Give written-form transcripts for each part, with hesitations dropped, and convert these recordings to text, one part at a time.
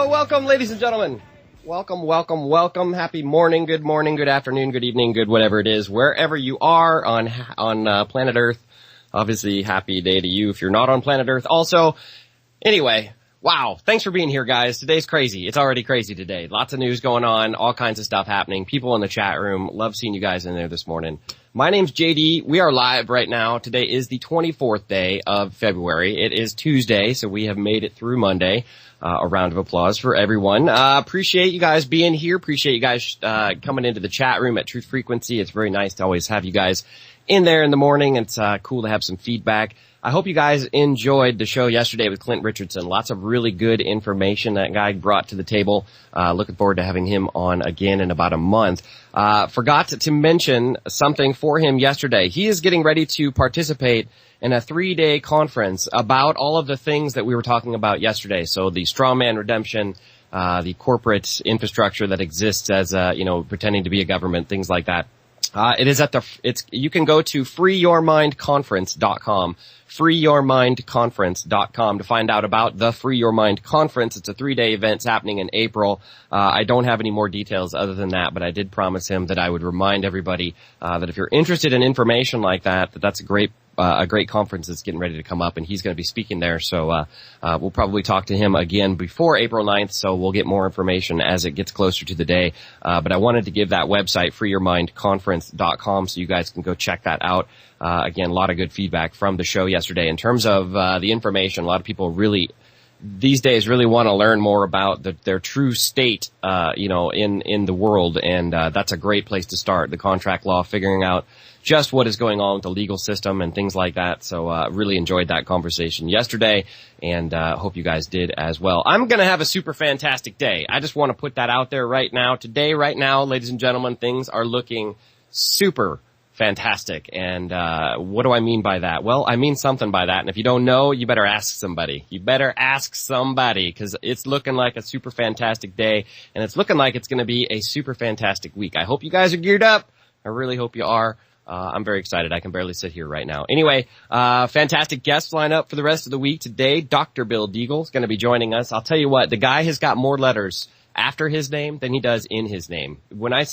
Welcome, ladies and gentlemen. Welcome. Happy morning, good afternoon, good evening, good whatever it is, wherever you are on planet Earth. Obviously, happy day to you if you're not on planet Earth. Also, anyway, wow, thanks for being here, guys. Today's crazy. It's already crazy today. Lots of news going on, all kinds of stuff happening. People in the chat room. Love seeing you guys in there this morning. My name's JD. We are live right now. Today is the 24th day of February. It is Tuesday, so we have made it through Monday. A round of applause for everyone. Appreciate you guys being here. Appreciate you guys coming into the chat room at Truth Frequency. It's very nice to always have you guys in there in the morning. It's cool to have some feedback. I hope you guys enjoyed the show yesterday with Clint Richardson. Lots of really good information that guy brought to the table. Looking forward to having him on again in about a month. Forgot to mention something for him yesterday. He is getting ready to participate in a 3-day conference about all of the things that we were talking about yesterday. So the strawman redemption, the corporate infrastructure that exists as, pretending to be a government, things like that. You can go to freeyourmindconference.com, freeyourmindconference.com to find out about the Free Your Mind Conference. It's a 3-day event. It's happening in April. I don't have any more details other than that, but I did promise him that I would remind everybody, that if you're interested in information like that, that's a great conference that's getting ready to come up, and he's going to be speaking there. So, we'll probably talk to him again before April 9th, so we'll get more information as it gets closer to the day. But I wanted to give that website, freeyourmindconference.com, so you guys can go check that out. Again, a lot of good feedback from the show yesterday. In terms of, the information, a lot of people these days really want to learn more about their true state, in the world, and that's a great place to start. The contract law, figuring out just what is going on with the legal system and things like that. So, really enjoyed that conversation yesterday, and hope you guys did as well. I'm gonna have a super fantastic day. I just want to put that out there right now. Today, right now, ladies and gentlemen, things are looking super fantastic. And what do I mean by that? Well, I mean something by that. And if you don't know, you better ask somebody. Because it's looking like a super fantastic day, and it's looking like it's going to be a super fantastic week. I hope you guys are geared up. I really hope you are. I'm very excited. I can barely sit here right now. Anyway, fantastic guests line up for the rest of the week today. Dr. Bill Deagle is going to be joining us. I'll tell you what, the guy has got more letters after his name than he does in his name. When I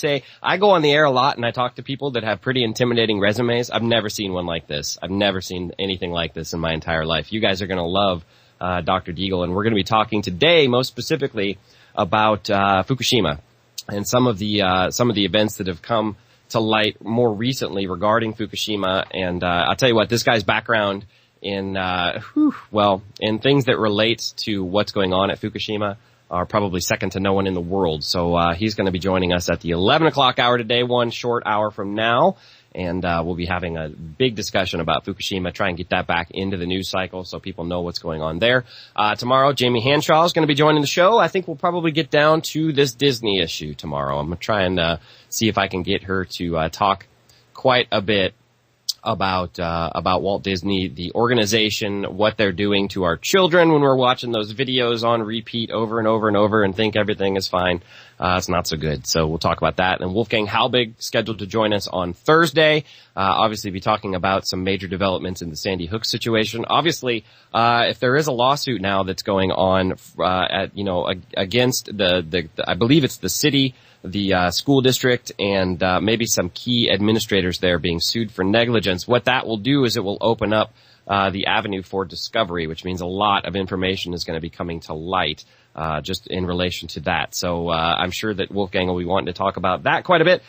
go on the air a lot and I talk to people that have pretty intimidating resumes, I've never seen one like this. I've never seen anything like this in my entire life. You guys are going to love Dr. Deagle, and we're going to be talking today most specifically about Fukushima and some of the events that have come to light more recently regarding Fukushima. And I'll tell you what, this guy's background in things that relate to what's going on at Fukushima are probably second to no one in the world. So he's going to be joining us at the 11 o'clock hour today, one short hour from now. And we'll be having a big discussion about Fukushima, try and get that back into the news cycle so people know what's going on there. Tomorrow, Jamie Hanshaw is going to be joining the show. I think we'll probably get down to this Disney issue tomorrow. I'm going to try and see if I can get her to talk quite a bit about Walt Disney, the organization, what they're doing to our children when we're watching those videos on repeat over and over and over and think everything is fine. It's not so good. So we'll talk about that. And Wolfgang Halbig scheduled to join us on Thursday. Obviously be talking about some major developments in the Sandy Hook situation. Obviously, if there is a lawsuit now that's going on, against I believe it's the city, the school district, and maybe some key administrators there being sued for negligence. What that will do is it will open up the avenue for discovery, which means a lot of information is going to be coming to light just in relation to that. So I'm sure that Wolfgang will be wanting to talk about that quite a bit.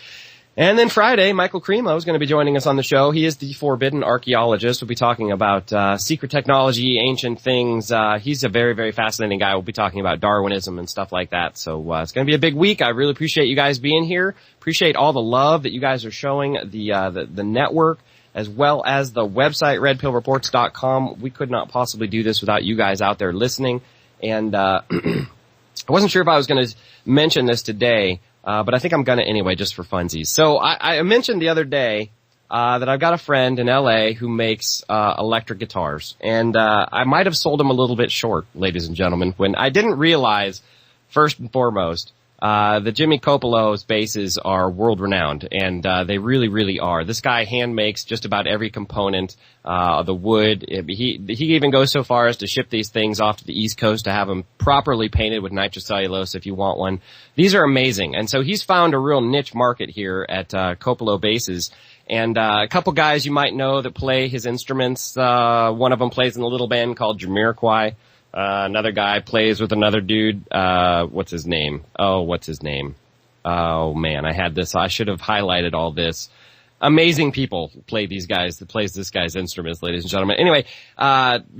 And then Friday, Michael Cremo is going to be joining us on the show. He is the forbidden archaeologist. We'll be talking about secret technology, ancient things. He's a very, very fascinating guy. We'll be talking about Darwinism and stuff like that. So it's going to be a big week. I really appreciate you guys being here. Appreciate all the love that you guys are showing the network as well as the website, redpillreports.com. We could not possibly do this without you guys out there listening. And I wasn't sure if I was going to mention this today, but I think I'm going to anyway, just for funsies. So I mentioned the other day that I've got a friend in L.A. who makes electric guitars. And I might have sold him a little bit short, ladies and gentlemen, when I didn't realize, first and foremost, the Jimmy Coppola bases are world-renowned, and they really, really are. This guy hand makes just about every component, the wood. He even goes so far as to ship these things off to the East Coast to have them properly painted with nitrocellulose if you want one. These are amazing, and so he's found a real niche market here at Coppola Bases. And a couple guys you might know that play his instruments. One of them plays in a little band called Jamiroquai. Another guy plays with another dude. What's his name? Oh, man, I had this. I should have highlighted all this. Amazing people plays this guy's instruments, ladies and gentlemen. Anyway,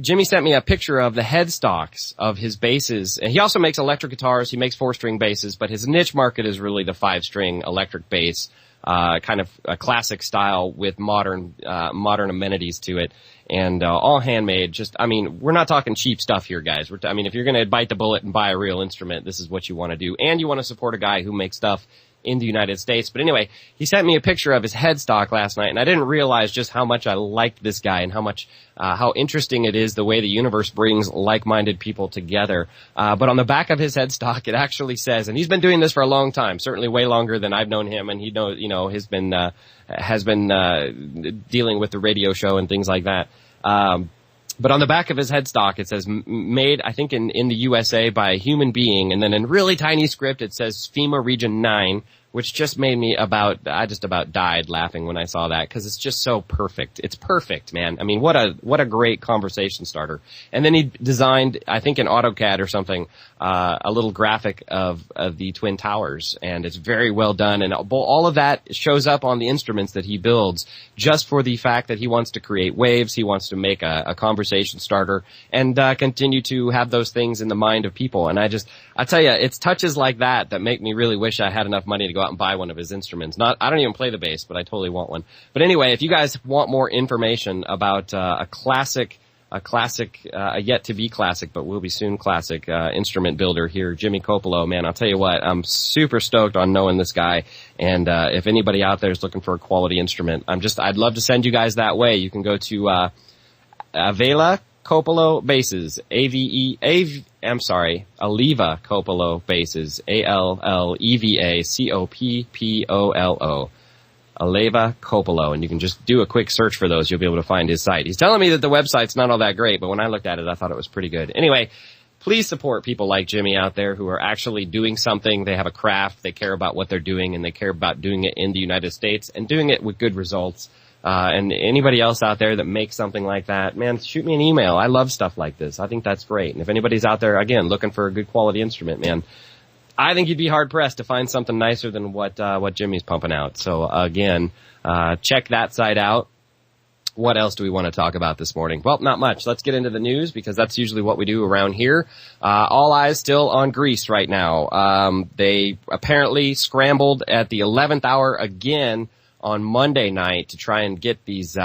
Jimmy sent me a picture of the headstocks of his basses. And he also makes electric guitars. He makes 4-string basses, but his niche market is really the 5-string electric bass. Kind of a classic style with modern amenities to it, and all handmade. We're not talking cheap stuff here, guys. If you're going to bite the bullet and buy a real instrument, this is what you want to do, and you want to support a guy who makes stuff in the United States. But anyway, he sent me a picture of his headstock last night, and I didn't realize just how much I liked this guy and how interesting it is the way the universe brings like-minded people together. But on the back of his headstock, it actually says, and he's been doing this for a long time, certainly way longer than I've known him, and he has been dealing with the radio show and things like that. But on the back of his headstock, it says, made, I think, in the USA by a human being. And then in really tiny script, it says FEMA Region 9, which just made me I just about died laughing when I saw that, because it's just so perfect. It's perfect, man. What a great conversation starter. And then he designed, I think in AutoCAD or something, a little graphic of the Twin Towers, and it's very well done. And all of that shows up on the instruments that he builds, just for the fact that he wants to create waves, he wants to make a conversation starter, and continue to have those things in the mind of people. And I tell you, it's touches like that make me really wish I had enough money to go out and buy one of his instruments. I don't even play the bass, but I totally want one. But anyway, if you guys want more information about a yet to be classic, but will be soon classic instrument builder here, Jimmy Coppola, man, I'll tell you what, I'm super stoked on knowing this guy. And if anybody out there is looking for a quality instrument, I'd love to send you guys that way. You can go to Avela Coppola Bases, Alleva Coppola Bases, ALLEVA Alleva Coppola, and you can just do a quick search for those. You'll be able to find his site. He's telling me that the website's not all that great, but when I looked at it, I thought it was pretty good. Anyway, please support people like Jimmy out there who are actually doing something. They have a craft, they care about what they're doing, and they care about doing it in the United States and doing it with good results. And anybody else out there that makes something like that, man, shoot me an email. I love stuff like this. I think that's great. And if anybody's out there, again, looking for a good quality instrument, man, I think you'd be hard pressed to find something nicer than what Jimmy's pumping out. So again, check that site out. What else do we want to talk about this morning? Well, not much. Let's get into the news, because that's usually what we do around here. All eyes still on Greece right now. They apparently scrambled at the 11th hour again on Monday night to try and get these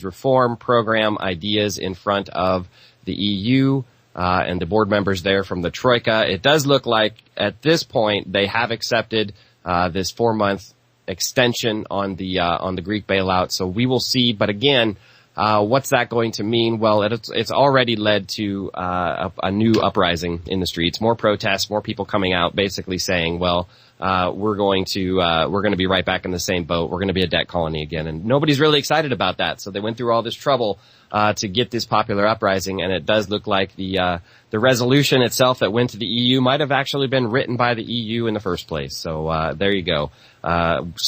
reform program ideas in front of the EU and the board members there from the Troika. It does look like at this point they have accepted this 4-month extension on the Greek bailout. So we will see. But again, what's that going to mean? Well, it's already led to a new uprising in the streets, more protests, more people coming out, basically saying, well, we're going to be right back in the same boat. We're going to be a debt colony again. And nobody's really excited about that. So they went through all this trouble to get this popular uprising, and it does look like the resolution itself that went to the EU might have actually been written by the EU in the first place. So there you go.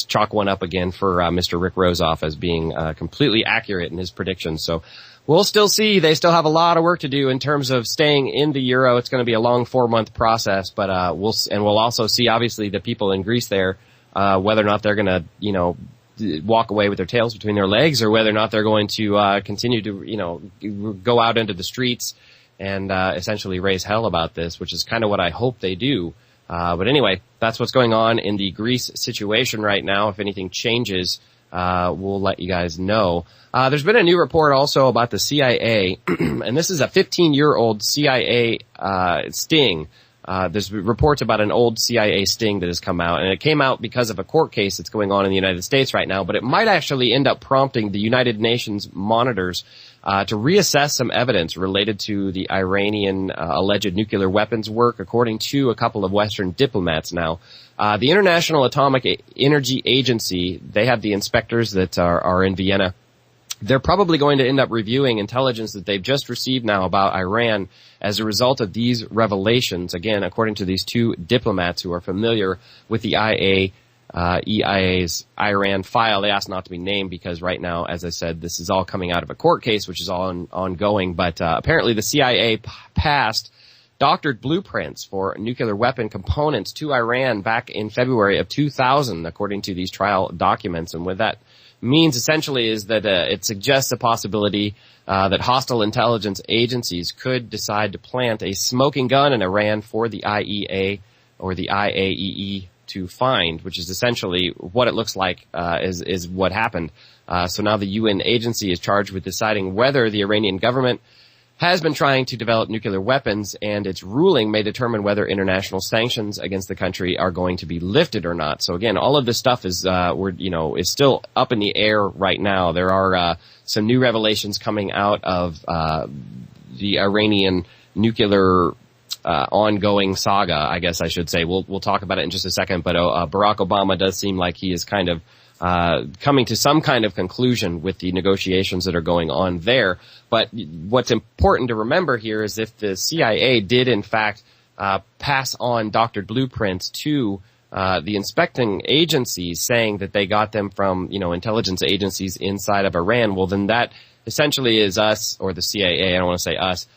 Chalk one up again for Mr. Rick Rosoff as being completely accurate in his predictions. So we'll still see. They still have a lot of work to do in terms of staying in the euro. It's going to be a long 4-month process, but we'll also see, obviously, the people in Greece there, whether or not they're going to, walk away with their tails between their legs, or whether or not they're going to continue to, go out into the streets and essentially raise hell about this, which is kind of what I hope they do. But anyway, that's what's going on in the Greece situation right now. If anything changes, we'll let you guys know. There's been a new report also about the CIA, and this is a 15-year-old CIA sting There's reports about an old CIA sting that has come out, and it came out because of a court case that's going on in the United States right now, but it might actually end up prompting the United Nations monitors to reassess some evidence related to the Iranian alleged nuclear weapons work, according to a couple of Western diplomats now. The International Atomic Energy Agency, they have the inspectors that are in Vienna. They're probably going to end up reviewing intelligence that they've just received now about Iran as a result of these revelations. Again, according to these two diplomats who are familiar with the EIA's Iran file. They asked not to be named because right now, as I said, this is all coming out of a court case, which is all ongoing. But apparently the CIA passed doctored blueprints for nuclear weapon components to Iran back in February of 2000, according to these trial documents. And what that means essentially is that it suggests a possibility that hostile intelligence agencies could decide to plant a smoking gun in Iran for the IEA or the IAEE to find, which is essentially what it looks like is what happened. So now the UN agency is charged with deciding whether the Iranian government has been trying to develop nuclear weapons, and its ruling may determine whether international sanctions against the country are going to be lifted or not. So again, all of this stuff is is still up in the air right now. There are some new revelations coming out of the Iranian nuclear ongoing saga, I guess I should say. We'll talk about it in just a second, but Barack Obama does seem like he is kind of coming to some kind of conclusion with the negotiations that are going on there. But what's important to remember here is if the CIA did in fact pass on doctored blueprints to the inspecting agencies, saying that they got them from intelligence agencies inside of Iran, well then that essentially is us, or the CIA, I don't want to say us,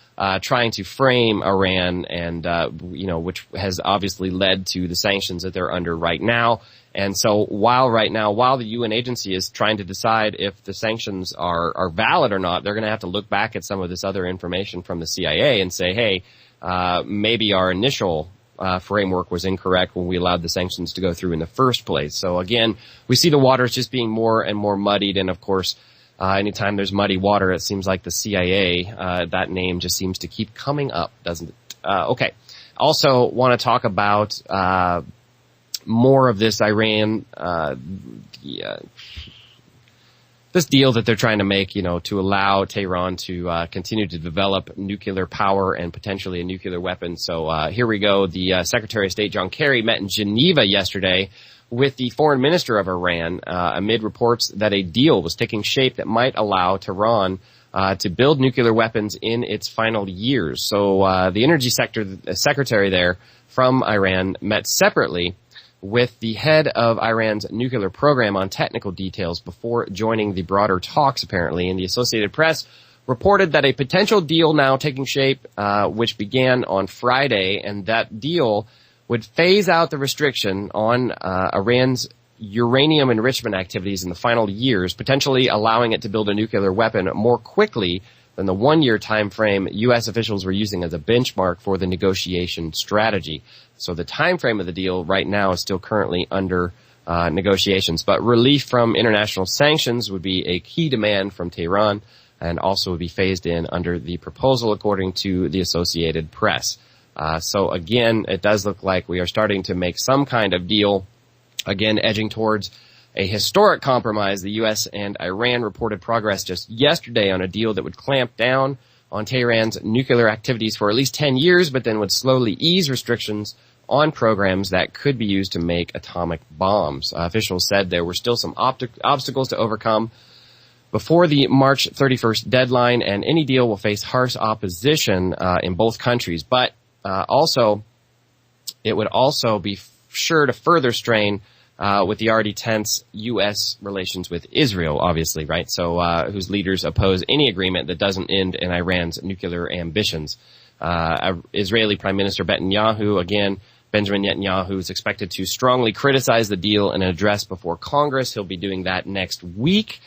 trying to frame Iran, and which has obviously led to the sanctions that they're under right now. And so while the UN agency is trying to decide if the sanctions are valid or not, they're going to have to look back at some of this other information from the CIA and say, hey, maybe our initial framework was incorrect when we allowed the sanctions to go through in the first place. So again, we see the waters just being more and more muddied, and of course, anytime there's muddy water, it seems like the CIA, that name just seems to keep coming up, doesn't it? Okay. Also want to talk about more of this Iran, this deal that they're trying to make, to allow Tehran to continue to develop nuclear power and potentially a nuclear weapon. So here we go. The Secretary of State John Kerry met in Geneva yesterday with the foreign minister of Iran amid reports that a deal was taking shape that might allow Tehran to build nuclear weapons in its final years. So the energy secretary there from Iran met separately with the head of Iran's nuclear program on technical details before joining the broader talks, apparently. And the Associated Press reported that a potential deal now taking shape, which began on Friday, and that deal would phase out the restriction on Iran's uranium enrichment activities in the final years, potentially allowing it to build a nuclear weapon more quickly than the one-year time frame U.S. officials were using as a benchmark for the negotiation strategy. So the time frame of the deal right now is still currently under negotiations. But relief from international sanctions would be a key demand from Tehran, and also would be phased in under the proposal, according to the Associated Press. So again, it does look like we are starting to make some kind of deal, again edging towards a historic compromise. The U.S. and Iran reported progress just yesterday on a deal that would clamp down on Tehran's nuclear activities for at least 10 years, but then would slowly ease restrictions on programs that could be used to make atomic bombs. Officials said there were still some obstacles to overcome before the March 31st deadline, and any deal will face harsh opposition in both countries. But also, it would also be sure to further strain with the already tense U.S. relations with Israel, obviously, right? So, whose leaders oppose any agreement that doesn't end in Iran's nuclear ambitions. Israeli Prime Minister Benjamin Netanyahu is expected to strongly criticize the deal in an address before Congress. He'll be doing that next week.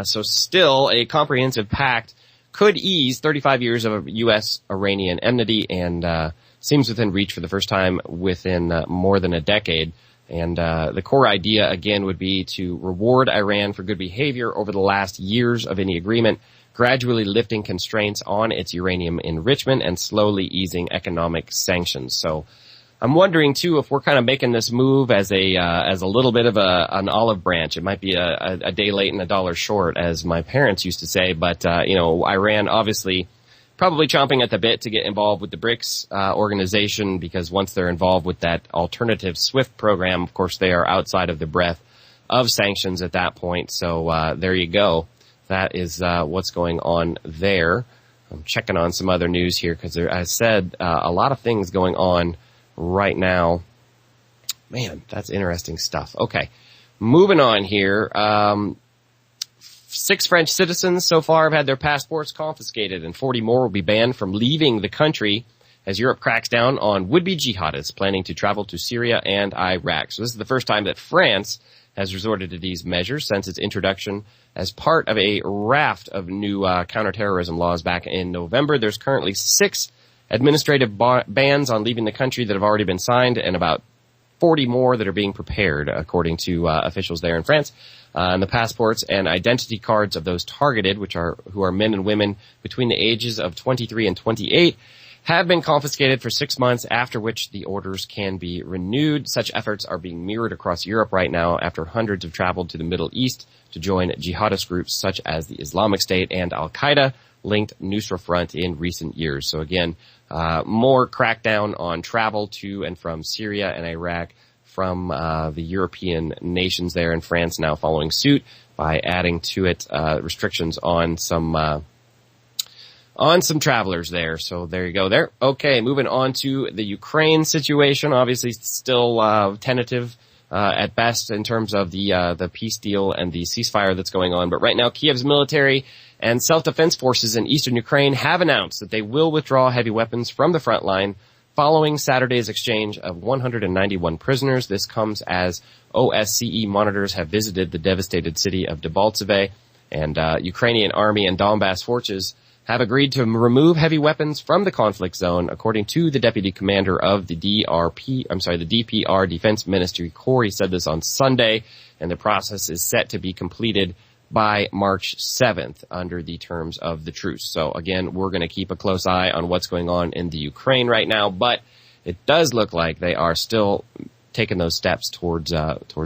So still, a comprehensive pact could ease 35 years of U.S.-Iranian enmity, and seems within reach for the first time within more than a decade. And the core idea, again, would be to reward Iran for good behavior over the last years of any agreement, gradually lifting constraints on its uranium enrichment and slowly easing economic sanctions. So I'm wondering too if we're kind of making this move as a little bit of an olive branch. It might be a day late and a dollar short, as my parents used to say. But Iran obviously probably chomping at the bit to get involved with the BRICS organization, because once they're involved with that alternative SWIFT program, of course they are outside of the breadth of sanctions at that point. So there you go. That is what's going on there. I'm checking on some other news here because I said a lot of things going on right now. Man, that's interesting stuff. Okay, moving on here. 6 French citizens so far have had their passports confiscated, and 40 more will be banned from leaving the country as Europe cracks down on would-be jihadists planning to travel to Syria and Iraq. So this is the first time that France has resorted to these measures since its introduction as part of a raft of new counterterrorism laws back in November. There's currently 6 administrative bans on leaving the country that have already been signed, and about 40 more that are being prepared, according to officials there in France. And the passports and identity cards of those targeted, who are men and women between the ages of 23 and 28, have been confiscated for 6 months, after which the orders can be renewed. Such efforts are being mirrored across Europe right now after hundreds have traveled to the Middle East to join jihadist groups such as the Islamic State and Al-Qaeda linked Nusra Front in recent years. So again, more crackdown on travel to and from Syria and Iraq from the European nations there, and France now following suit by adding to it restrictions on some travelers there. So there you go there. Okay, moving on to the Ukraine situation. Obviously still tentative at best in terms of the peace deal and the ceasefire that's going on. But right now, Kiev's military and self-defense forces in eastern Ukraine have announced that they will withdraw heavy weapons from the front line following Saturday's exchange of 191 prisoners. This comes as OSCE monitors have visited the devastated city of Debaltseve, and Ukrainian army and Donbass forces have agreed to remove heavy weapons from the conflict zone, according to the deputy commander of the DPR Defense Ministry Corps. He said this on Sunday, and the process is set to be completed by March 7th under the terms of the truce. So again, we're going to keep a close eye on what's going on in the Ukraine right now, but it does look like they are still taking those steps towards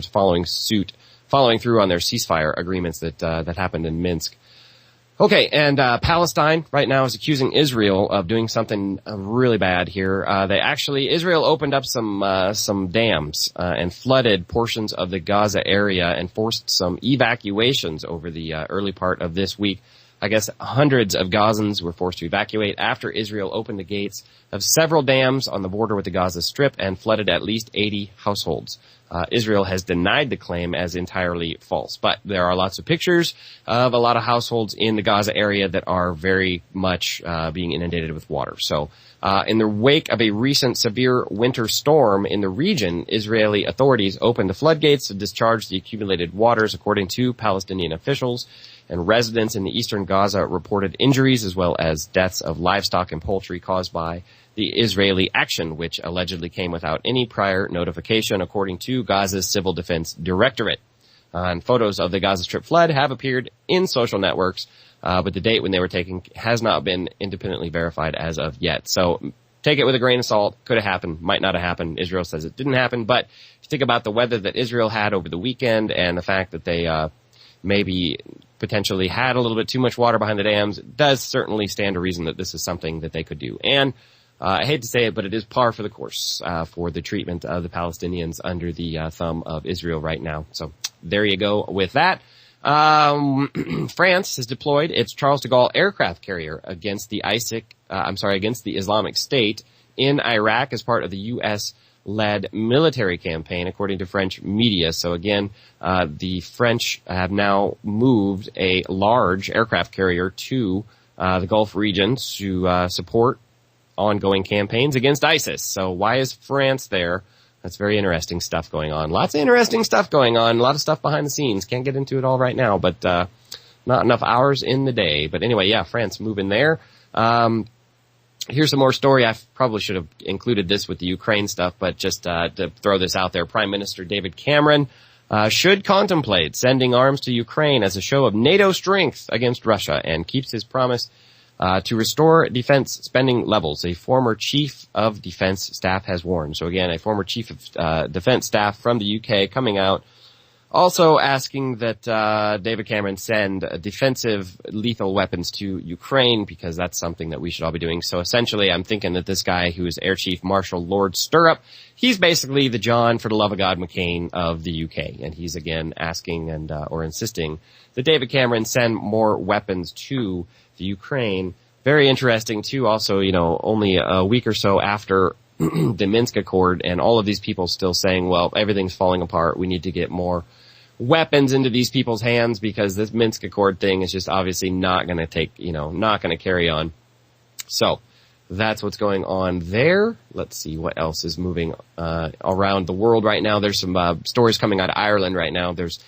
following through on their ceasefire agreements that happened in Minsk. Okay, and Palestine right now is accusing Israel of doing something really bad here. Israel opened up some dams and flooded portions of the Gaza area and forced some evacuations over the early part of this week. I guess hundreds of Gazans were forced to evacuate after Israel opened the gates of several dams on the border with the Gaza Strip and flooded at least 80 households. Israel has denied the claim as entirely false, but there are lots of pictures of a lot of households in the Gaza area that are very much being inundated with water. So in the wake of a recent severe winter storm in the region, Israeli authorities opened the floodgates to discharge the accumulated waters, according to Palestinian officials. And residents in the eastern Gaza reported injuries as well as deaths of livestock and poultry caused by the Israeli action, which allegedly came without any prior notification, according to Gaza's Civil Defense Directorate. And photos of the Gaza Strip flood have appeared in social networks, but the date when they were taken has not been independently verified as of yet. So take it with a grain of salt. Could have happened, might not have happened. Israel says it didn't happen, but if you think about the weather that Israel had over the weekend and the fact that they maybe potentially had a little bit too much water behind the dams, it does certainly stand to reason that this is something that they could do. And I hate to say it, but it is par for the course for the treatment of the Palestinians under the thumb of Israel right now. So there you go with that. France has deployed its Charles de Gaulle aircraft carrier against the Islamic State in Iraq as part of the U.S.-led military campaign, according to French media. So again, the French have now moved a large aircraft carrier to the Gulf region to support ongoing campaigns against ISIS. So why is France there? That's very interesting stuff going on. Lots of interesting stuff going on. A lot of stuff behind the scenes. Can't get into it all right now, but not enough hours in the day. But anyway, yeah, France moving there. Here's some more story. I probably should have included this with the Ukraine stuff, but just to throw this out there, Prime Minister David Cameron should contemplate sending arms to Ukraine as a show of NATO strength against Russia and keeps his promise to restore defense spending levels, a former chief of defense staff has warned. So again, a former chief of defense staff from the UK coming out, also asking that David Cameron send defensive lethal weapons to Ukraine, because that's something that we should all be doing. So essentially, I'm thinking that this guy who is Air Chief Marshal Lord Stirrup, he's basically the John for the love of God McCain of the UK, and he's again asking and or insisting that David Cameron send more weapons to the Ukraine. Very interesting too. Also, only a week or so after the Minsk Accord, and all of these people still saying, well, everything's falling apart. We need to get more weapons into these people's hands, because this Minsk Accord thing is just obviously not going to not going to carry on. So that's what's going on there. Let's see what else is moving around the world right now. There's some stories coming out of Ireland right now. There's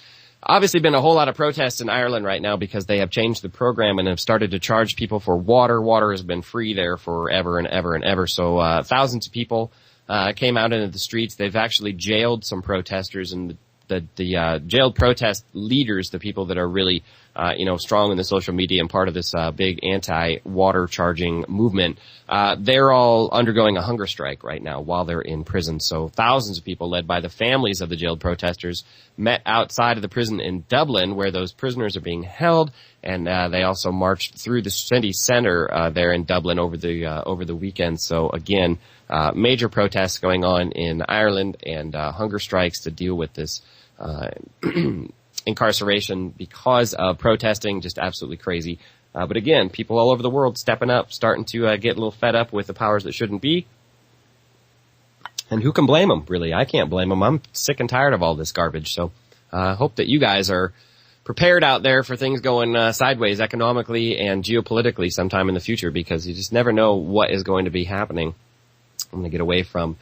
obviously been a whole lot of protests in Ireland right now because they have changed the program and have started to charge people for water. Water has been free there forever and ever and ever. So thousands of people came out into the streets. They've actually jailed some protesters, and the jailed protest leaders, the people that are really strong in the social media and part of this big anti-water charging movement, they're all undergoing a hunger strike right now while they're in prison. So thousands of people, led by the families of the jailed protesters, met outside of the prison in Dublin where those prisoners are being held, and they also marched through the city center there in Dublin over the weekend. So again, major protests going on in Ireland, and hunger strikes to deal with this incarceration because of protesting. Just absolutely crazy. But again, people all over the world stepping up, starting to get a little fed up with the powers that shouldn't be. And who can blame them, really? I can't blame them. I'm sick and tired of all this garbage. So I hope that you guys are prepared out there for things going sideways economically and geopolitically sometime in the future, because you just never know what is going to be happening. I'm going to get away from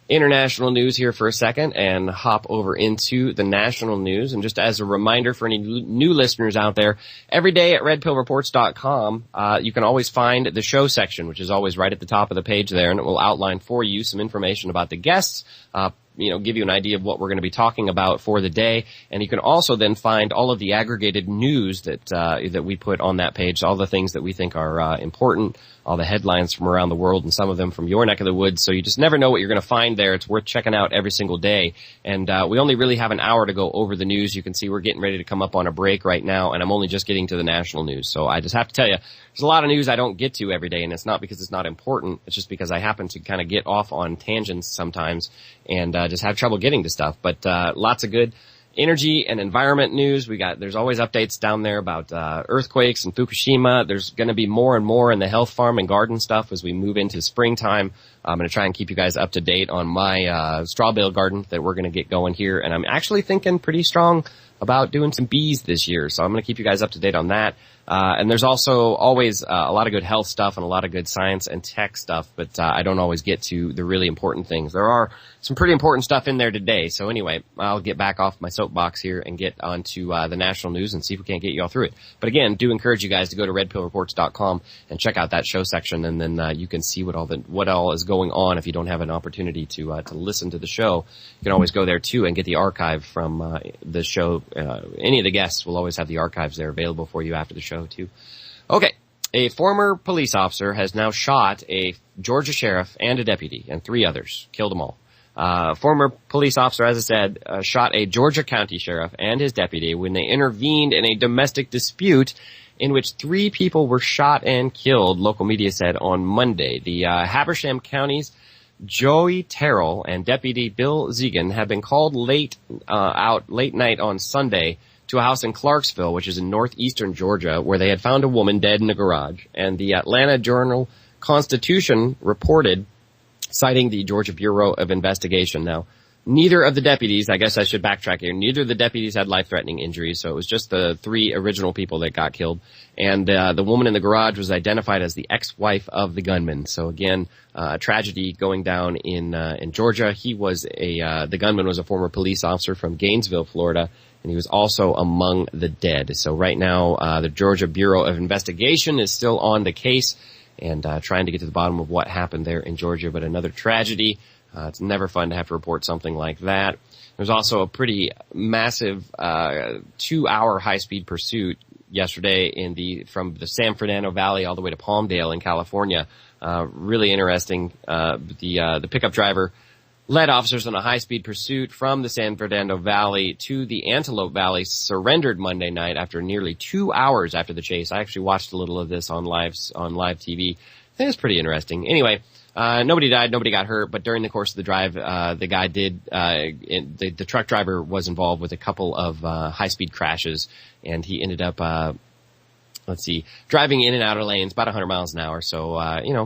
international news here for a second and hop over into the national news. And just as a reminder for any new listeners out there, every day at redpillreports.com, you can always find the show section, which is always right at the top of the page there, and it will outline for you some information about the guests, give you an idea of what we're going to be talking about for the day. And you can also then find all of the aggregated news that we put on that page, all the things that we think are important, all the headlines from around the world, and some of them from your neck of the woods. So you just never know what you're going to find there. It's worth checking out every single day. And we only really have an hour to go over the news. You can see we're getting ready to come up on a break right now, and I'm only just getting to the national news. So I just have to tell you, there's a lot of news I don't get to every day, and it's not because it's not important. It's just because I happen to kind of get off on tangents sometimes and just have trouble getting to stuff. But lots of good energy and environment news. There's always updates down there about earthquakes and Fukushima. There's going to be more and more in the health farm and garden stuff as we move into springtime. I'm going to try and keep you guys up to date on my straw bale garden that we're going to get going here. And I'm actually thinking pretty strong about doing some bees this year. So I'm going to keep you guys up to date on that. And there's also always a lot of good health stuff and a lot of good science and tech stuff, but I don't always get to the really important things. There are some pretty important stuff in there today. So anyway, I'll get back off my soapbox here and get onto the national news and see if we can't get you all through it. But again, do encourage you guys to go to redpillreports.com and check out that show section, and then you can see what all is going on. If you don't have an opportunity to listen to the show, you can always go there too and get the archive from the show. Any of the guests will always have the archives there available for you after the show too. Okay. A former police officer has now shot a Georgia sheriff and a deputy and 3 others, killed them all. Former police officer, as I said, shot a Georgia county sheriff and his deputy when they intervened in a domestic dispute in which 3 people were shot and killed, local media said on Monday. The Habersham County's Joey Terrell and Deputy Bill Zegan have been called late night on Sunday to a house in Clarksville, which is in northeastern Georgia, where they had found a woman dead in a garage. And the Atlanta Journal-Constitution reported, citing the Georgia Bureau of Investigation. Now, neither of the deputies, I guess I should backtrack here, neither of the deputies had life-threatening injuries, so it was just the 3 original people that got killed. And the woman in the garage was identified as the ex-wife of the gunman. So again, a tragedy going down in Georgia. The gunman was a former police officer from Gainesville, Florida, and he was also among the dead. So right now, the Georgia Bureau of Investigation is still on the case and trying to get to the bottom of what happened there in Georgia. But another tragedy. It's never fun to have to report something like that. There's also a pretty massive 2-hour high-speed pursuit yesterday from the San Fernando Valley all the way to Palmdale in California. Really interesting. The pickup driver led officers on a high-speed pursuit from the San Fernando Valley to the Antelope Valley, surrendered Monday night after nearly 2 hours after the chase. I actually watched a little of this on live TV. I think it's pretty interesting. Anyway, nobody died, nobody got hurt, but during the course of the drive, the guy the truck driver was involved with a couple of high-speed crashes, and he ended up driving in and out of lanes about 100 miles an hour. So,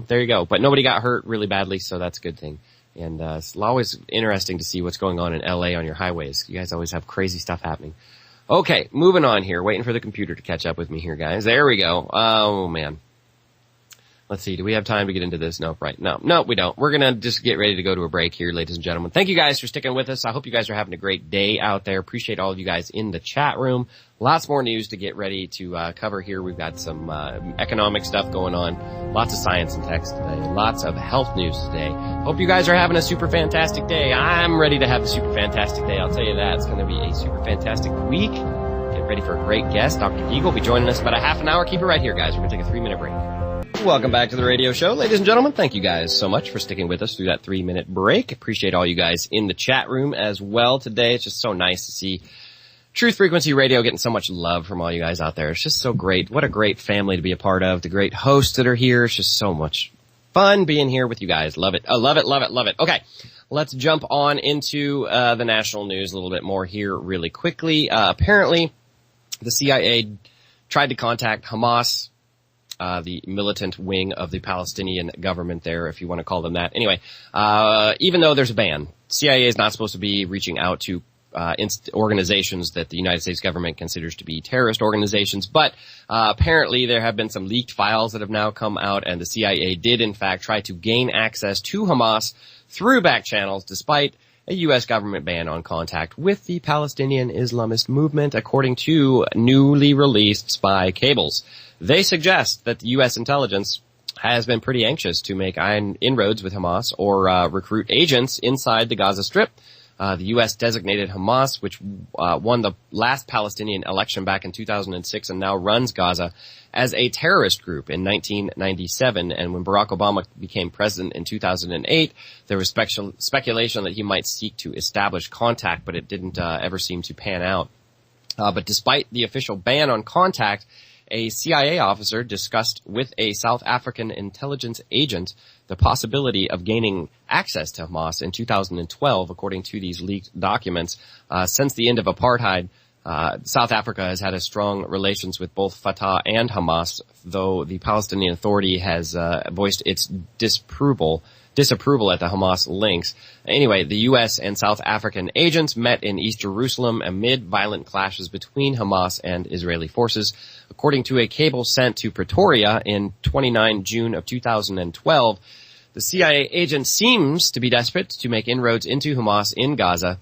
there you go. But nobody got hurt really badly, so that's a good thing. And it's always interesting to see what's going on in LA on your highways. You guys always have crazy stuff happening. Okay, moving on here. Waiting for the computer to catch up with me here, guys. There we go. Oh, man. Let's see. Do we have time to get into this? Nope, right. No, we don't. We're going to just get ready to go to a break here, ladies and gentlemen. Thank you guys for sticking with us. I hope you guys are having a great day out there. Appreciate all of you guys in the chat room. Lots more news to get ready to cover here. We've got some economic stuff going on. Lots of science and tech today. Lots of health news today. Hope you guys are having a super fantastic day. I'm ready to have a super fantastic day. I'll tell you that. It's going to be a super fantastic week. Get ready for a great guest. Dr. Deagle will be joining us about a half an hour. Keep it right here, guys. We're going to take a 3-minute break. Welcome back to the radio show, ladies and gentlemen. Thank you guys so much for sticking with us through that 3-minute break. Appreciate all you guys in the chat room as well today. It's just so nice to see Truth Frequency Radio getting so much love from all you guys out there. It's just so great. What a great family to be a part of. The great hosts that are here. It's just so much fun being here with you guys. Love it. Love it, love it, love it. Okay, let's jump on into the national news a little bit more here really quickly. Apparently, the CIA tried to contact Hamas, the militant wing of the Palestinian government there, if you want to call them that. Anyway, even though there's a ban, CIA is not supposed to be reaching out to organizations that the United States government considers to be terrorist organizations, but apparently there have been some leaked files that have now come out, and the CIA did in fact try to gain access to Hamas through back channels despite a U.S. government ban on contact with the Palestinian Islamist movement, according to newly released spy cables. They suggest that the U.S. intelligence has been pretty anxious to make inroads with Hamas or recruit agents inside the Gaza Strip. The U.S. designated Hamas, which won the last Palestinian election back in 2006 and now runs Gaza, as a terrorist group in 1997. And when Barack Obama became president in 2008, there was speculation that he might seek to establish contact, but it didn't ever seem to pan out. But despite the official ban on contact, a CIA officer discussed with a South African intelligence agent the possibility of gaining access to Hamas in 2012, according to these leaked documents. Since the end of apartheid, South Africa has had a strong relations with both Fatah and Hamas, though the Palestinian Authority has voiced its disapproval at the Hamas links. Anyway, the U.S. and South African agents met in East Jerusalem amid violent clashes between Hamas and Israeli forces. According to a cable sent to Pretoria in 29 June of 2012, the CIA agent seems to be desperate to make inroads into Hamas in Gaza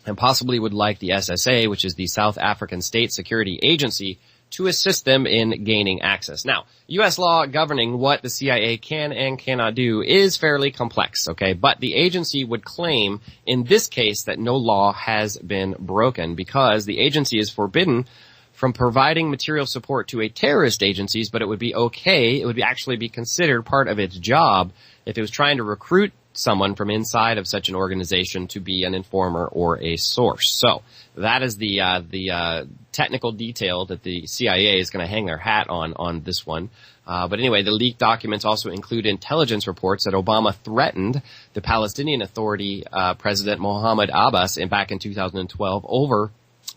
and possibly would like the SSA, which is the South African State Security Agency, to assist them in gaining access. Now, U.S. law governing what the CIA can and cannot do is fairly complex, okay? But the agency would claim in this case that no law has been broken because the agency is forbidden from providing material support to a terrorist agencies, but it would be okay, it would actually be considered part of its job if it was trying to recruit someone from inside of such an organization to be an informer or a source. So that is the technical detail that the CIA is going to hang their hat on this one. But anyway, the leaked documents also include intelligence reports that Obama threatened the Palestinian Authority President Mohammed Abbas back in 2012 over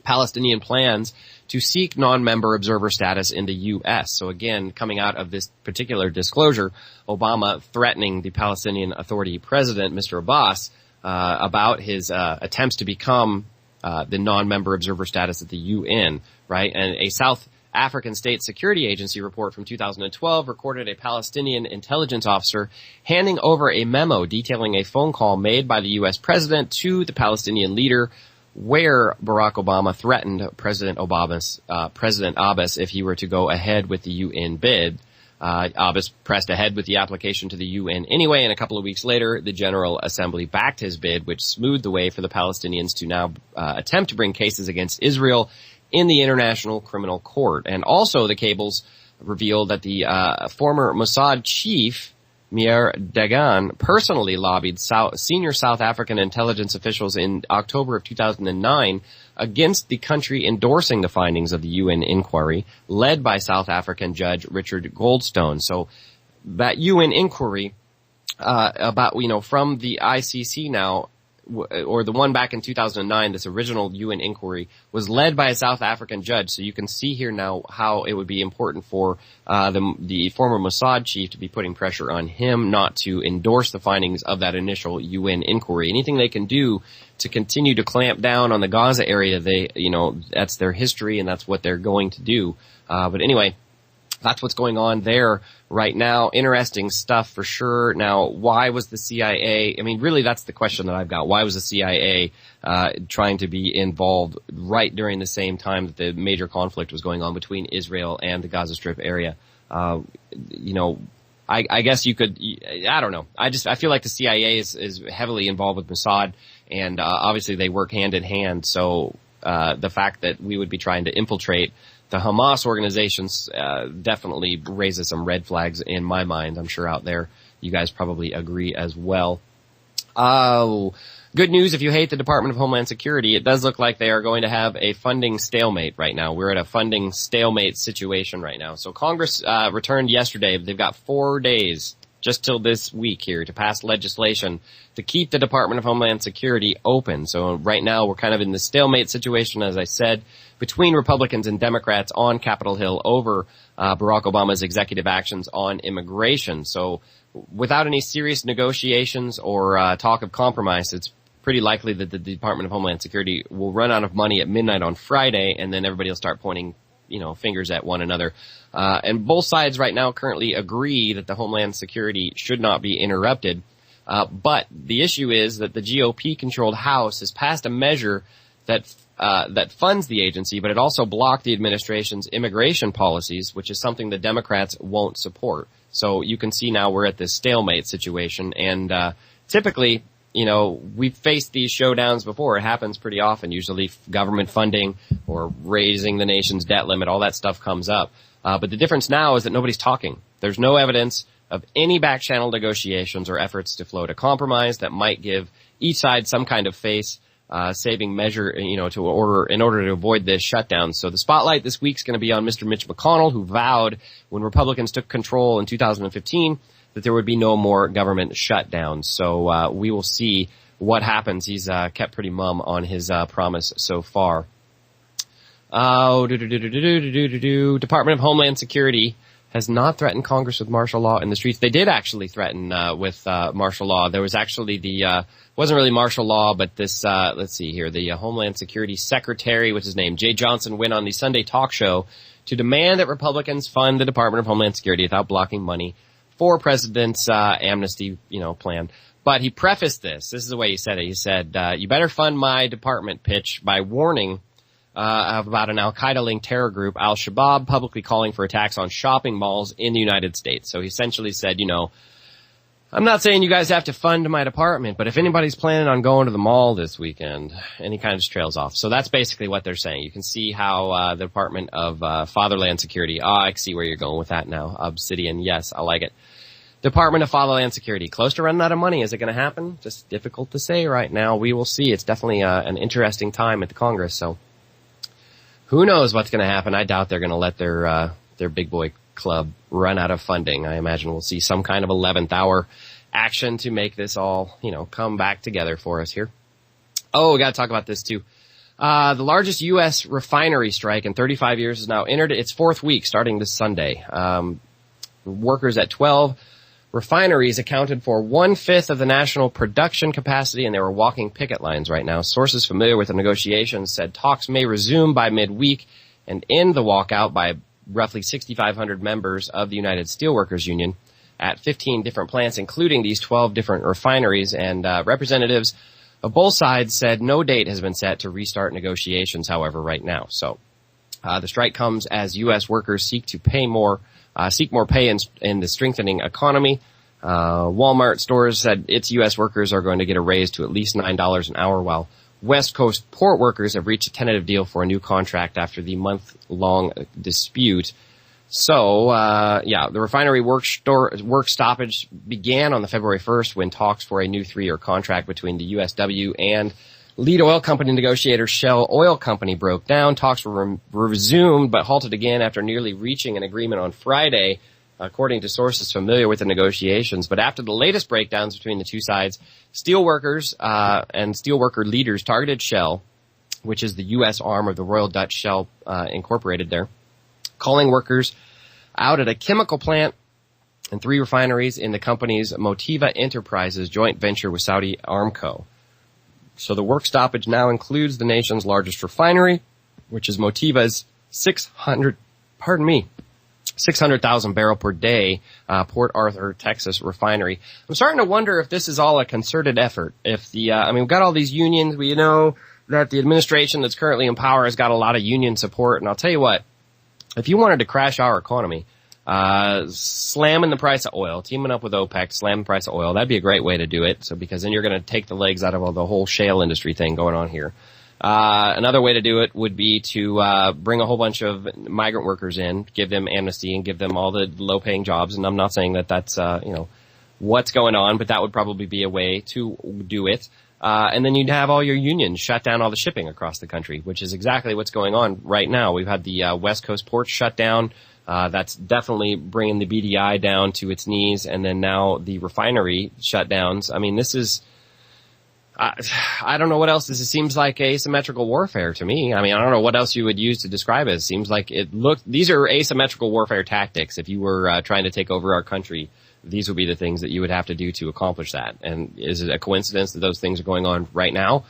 Palestinian plans to seek non-member observer status in the U.S. So again, coming out of this particular disclosure, Obama threatening the Palestinian Authority President, Mr. Abbas, about his attempts to become the non-member observer status at the UN, right? And a South African State Security Agency report from 2012 recorded a Palestinian intelligence officer handing over a memo detailing a phone call made by the U.S. president to the Palestinian leader where Barack Obama threatened President Abbas if he were to go ahead with the UN bid. Abbas pressed ahead with the application to the UN anyway, and a couple of weeks later, the General Assembly backed his bid, which smoothed the way for the Palestinians to now attempt to bring cases against Israel in the International Criminal Court. And also the cables revealed that the former Mossad chief, Meir Dagan, personally lobbied senior South African intelligence officials in October of 2009 against the country endorsing the findings of the UN inquiry led by South African Judge Richard Goldstone. So that UN inquiry about, from the ICC now, or the one back in 2009, this original UN inquiry, was led by a South African judge. So you can see here now how it would be important for the former Mossad chief to be putting pressure on him not to endorse the findings of that initial UN inquiry. Anything they can do to continue to clamp down on the Gaza area, that's their history and that's what they're going to do. But anyway, that's what's going on there right now. Interesting stuff for sure. Now, why was the CIA, really that's the question that I've got. Why was the CIA trying to be involved right during the same time that the major conflict was going on between Israel and the Gaza Strip area? I guess you could, I don't know. I feel like the CIA is heavily involved with Mossad, and obviously they work hand in hand. So the fact that we would be trying to infiltrate the Hamas organizations definitely raises some red flags in my mind. I'm sure out there you guys probably agree as well. Oh, good news if you hate the Department of Homeland Security. It does look like they are going to have a funding stalemate right now. We're at a funding stalemate situation right now. So Congress returned yesterday. They've got 4 days just till this week here to pass legislation to keep the Department of Homeland Security open. So right now we're kind of in the stalemate situation, as I said, between Republicans and Democrats on Capitol Hill over Barack Obama's executive actions on immigration. So without any serious negotiations or talk of compromise, it's pretty likely that the Department of Homeland Security will run out of money at midnight on Friday, and then everybody will start pointing fingers at one another. And both sides right now currently agree that the Homeland Security should not be interrupted. But the issue is that the GOP-controlled House has passed a measure that funds the agency, but it also blocked the administration's immigration policies, which is something the Democrats won't support. So you can see now we're at this stalemate situation, and typically, we've faced these showdowns before. It happens pretty often. Usually government funding or raising the nation's debt limit, all that stuff comes up. But the difference now is that nobody's talking. There's no evidence of any back-channel negotiations or efforts to float a compromise that might give each side some kind of face-saving measure, in order to avoid this shutdown. So the spotlight this week's going to be on Mr. Mitch McConnell, who vowed when Republicans took control in 2015 that there would be no more government shutdowns. So we will see what happens. He's kept pretty mum on his promise so far. Department of Homeland Security has not threatened Congress with martial law in the streets. They did actually threaten with martial law. There was actually wasn't really martial law, but this, let's see here, the Homeland Security Secretary, what's his name, Jay Johnson, went on the Sunday talk show to demand that Republicans fund the Department of Homeland Security without blocking money for President's amnesty, plan. But he prefaced this. This is the way he said it. He said, you better fund my department pitch by warning about an al-Qaeda-linked terror group, Al-Shabaab, publicly calling for attacks on shopping malls in the United States. So he essentially said, I'm not saying you guys have to fund my department, but if anybody's planning on going to the mall this weekend, and he kind of just trails off. So that's basically what they're saying. You can see how the Department of Fatherland Security, I see where you're going with that now. Obsidian, yes, I like it. Department of Fatherland Security, close to running out of money. Is it going to happen? Just difficult to say right now. We will see. It's definitely an interesting time at the Congress, so who knows what's going to happen. I doubt they're going to let their big boy club run out of funding. I imagine we'll see some kind of 11th hour action to make this all, come back together for us here. Oh, we got to talk about this too. The largest U.S. refinery strike in 35 years has now entered its 4th week starting this Sunday. Workers at 12 refineries accounted for 1/5 of the national production capacity, and they were walking picket lines right now. Sources familiar with the negotiations said talks may resume by midweek and end the walkout by roughly 6,500 members of the United Steelworkers Union at 15 different plants, including these 12 different refineries. And representatives of both sides said no date has been set to restart negotiations, however, right now. So the strike comes as U.S. workers seek to pay more seek more pay in the strengthening economy. Walmart stores said its U.S. workers are going to get a raise to at least $9 an hour, while West Coast port workers have reached a tentative deal for a new contract after the month-long dispute. So, the refinery work stoppage began on the February 1st when talks for a new 3-year contract between the USW and lead oil company negotiator Shell Oil Company broke down. Talks were resumed but halted again after nearly reaching an agreement on Friday, according to sources familiar with the negotiations. But after the latest breakdowns between the two sides, steelworkers and steelworker leaders targeted Shell, which is the U.S. arm of the Royal Dutch Shell Incorporated there, calling workers out at a chemical plant and 3 refineries in the company's Motiva Enterprises joint venture with Saudi Aramco. So the work stoppage now includes the nation's largest refinery, which is Motiva's 600,000 barrel per day Port Arthur, Texas refinery. I'm starting to wonder if this is all a concerted effort. If we've got all these unions. We know that the administration that's currently in power has got a lot of union support. And I'll tell you what, if you wanted to crash our economy, slamming the price of oil, teaming up with OPEC, slam the price of oil, that'd be a great way to do it. So because then you're going to take the legs out of the whole shale industry thing going on here. Another way to do it would be to bring a whole bunch of migrant workers in, give them amnesty, and give them all the low-paying jobs. And I'm not saying that that's what's going on, but that would probably be a way to do it. And then you'd have all your unions shut down all the shipping across the country, which is exactly what's going on right now. We've had the West Coast ports shut down. That's definitely bringing the BDI down to its knees. And then now the refinery shutdowns. I mean, this is, I don't know what else. This seems like asymmetrical warfare to me. I mean, I don't know what else you would use to describe it. It seems like these are asymmetrical warfare tactics. If you were trying to take over our country, these would be the things that you would have to do to accomplish that. And is it a coincidence that those things are going on right now?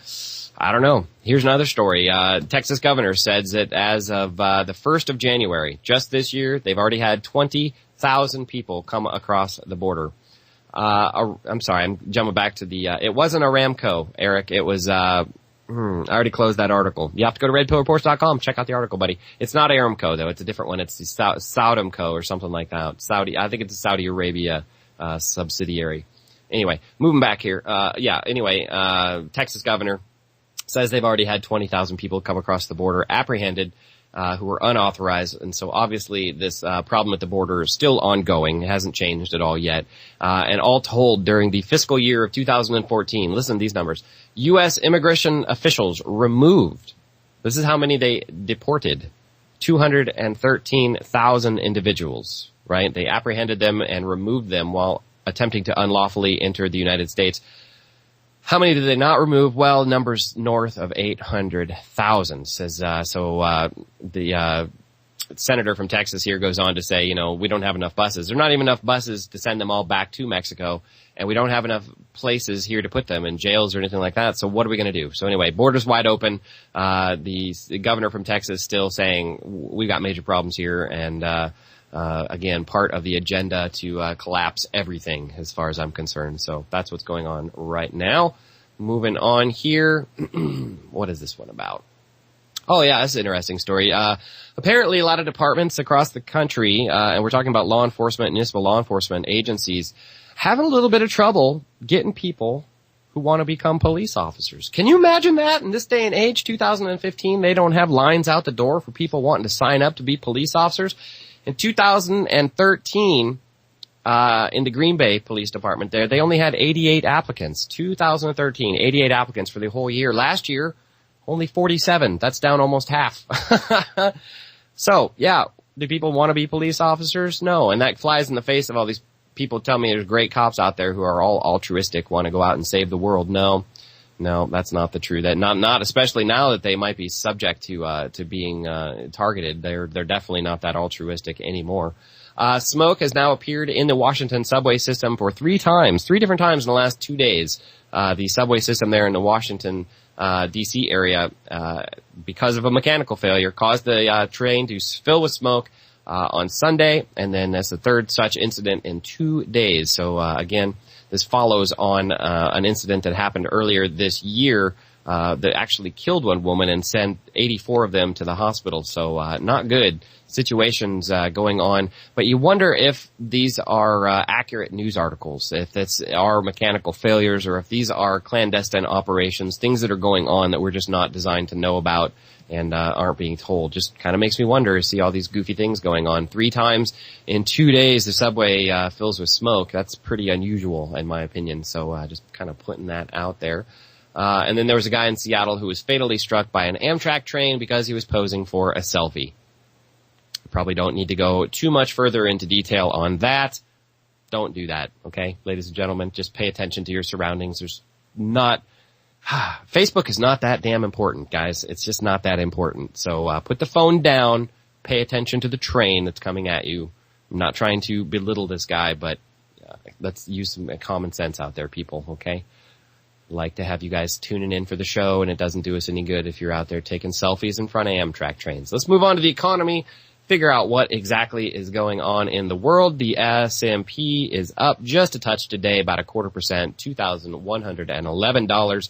I don't know. Here's another story. Texas governor says that as of the 1st of January, just this year, they've already had 20,000 people come across the border. I'm sorry, I'm jumping back to it wasn't Aramco, Eric. It was, I already closed that article. You have to go to redpillreports.com, check out the article, buddy. It's not Aramco, though. It's a different one. It's the Saudamco or something like that. I think it's a Saudi Arabia, subsidiary. Anyway, moving back here. Texas governor says they've already had 20,000 people come across the border apprehended, who were unauthorized. And so obviously this problem at the border is still ongoing. It hasn't changed at all yet. And all told, during the fiscal year of 2014, listen to these numbers, U.S. immigration officials removed, this is how many they deported, 213,000 individuals, right? They apprehended them and removed them while attempting to unlawfully enter the United States. How many did they not remove? Well, numbers north of 800,000 says, the senator from Texas here goes on to say, we don't have enough buses. There are not even enough buses to send them all back to Mexico, and we don't have enough places here to put them in jails or anything like that. So what are we going to do? So anyway, borders wide open. The governor from Texas still saying we got major problems here, and again, part of the agenda to collapse everything as far as I'm concerned. So that's what's going on right now. Moving on here. What is this one about? Oh, yeah, that's an interesting story. Apparently, a lot of departments across the country, and we're talking about law enforcement, municipal law enforcement agencies, having a little bit of trouble getting people who want to become police officers. Can you imagine that in this day and age, 2015, they don't have lines out the door for people wanting to sign up to be police officers? In 2013, in the Green Bay Police Department there, they only had 88 applicants. 2013, 88 applicants for the whole year. Last year, only 47. That's down almost half. So, yeah, do people want to be police officers? No. And that flies in the face of all these people tell me there's great cops out there who are all altruistic, want to go out and save the world. No, that's not the truth. That not especially now that they might be subject to being targeted. They're definitely not that altruistic anymore. Smoke has now appeared in the Washington subway system for three different times in the last 2 days. The subway system there in the Washington D.C. area, because of a mechanical failure, caused the train to fill with smoke on Sunday, and then that's the third such incident in 2 days. So again, this follows on an incident that happened earlier this year that actually killed one woman and sent 84 of them to the hospital. So not good situations going on. But you wonder if these are accurate news articles, if it's are mechanical failures, or if these are clandestine operations, things that are going on that we're just not designed to know about and aren't being told. Just kind of makes me wonder to see all these goofy things going on. 3 times in 2 days, the subway fills with smoke. That's pretty unusual, in my opinion. So just kind of putting that out there. And then there was a guy in Seattle who was fatally struck by an Amtrak train because he was posing for a selfie. Probably don't need to go too much further into detail on that. Don't do that, okay? Ladies and gentlemen, just pay attention to your surroundings. Facebook is not that damn important, guys. It's just not that important. So put the phone down, pay attention to the train that's coming at you. I'm not trying to belittle this guy, but let's use some common sense out there, people, okay? Like to have you guys tuning in for the show, and it doesn't do us any good if you're out there taking selfies in front of Amtrak trains. Let's move on to the economy, figure out what exactly is going on in the world. The S&P is up just a touch today, about 0.25%, $2,111.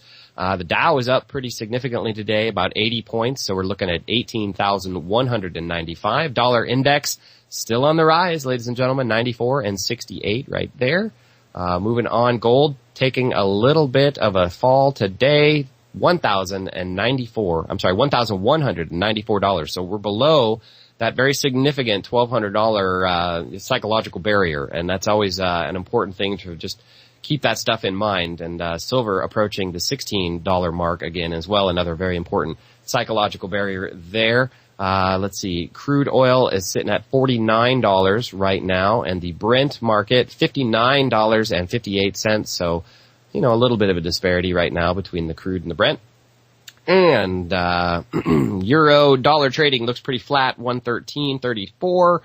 The Dow is up pretty significantly today, about 80 points, so we're looking at 18,195. Dollar index still on the rise, ladies and gentlemen, 94 and 68 right there. Moving on, gold taking a little bit of a fall today, $1,194. So we're below that very significant $1,200 psychological barrier, and that's always an important thing to just keep that stuff in mind. And silver approaching the $16 mark again as well, another very important psychological barrier there. Let's see, crude oil is sitting at $49 right now, and the Brent market, $59.58. So, a little bit of a disparity right now between the crude and the Brent. And euro dollar trading looks pretty flat, 113.34,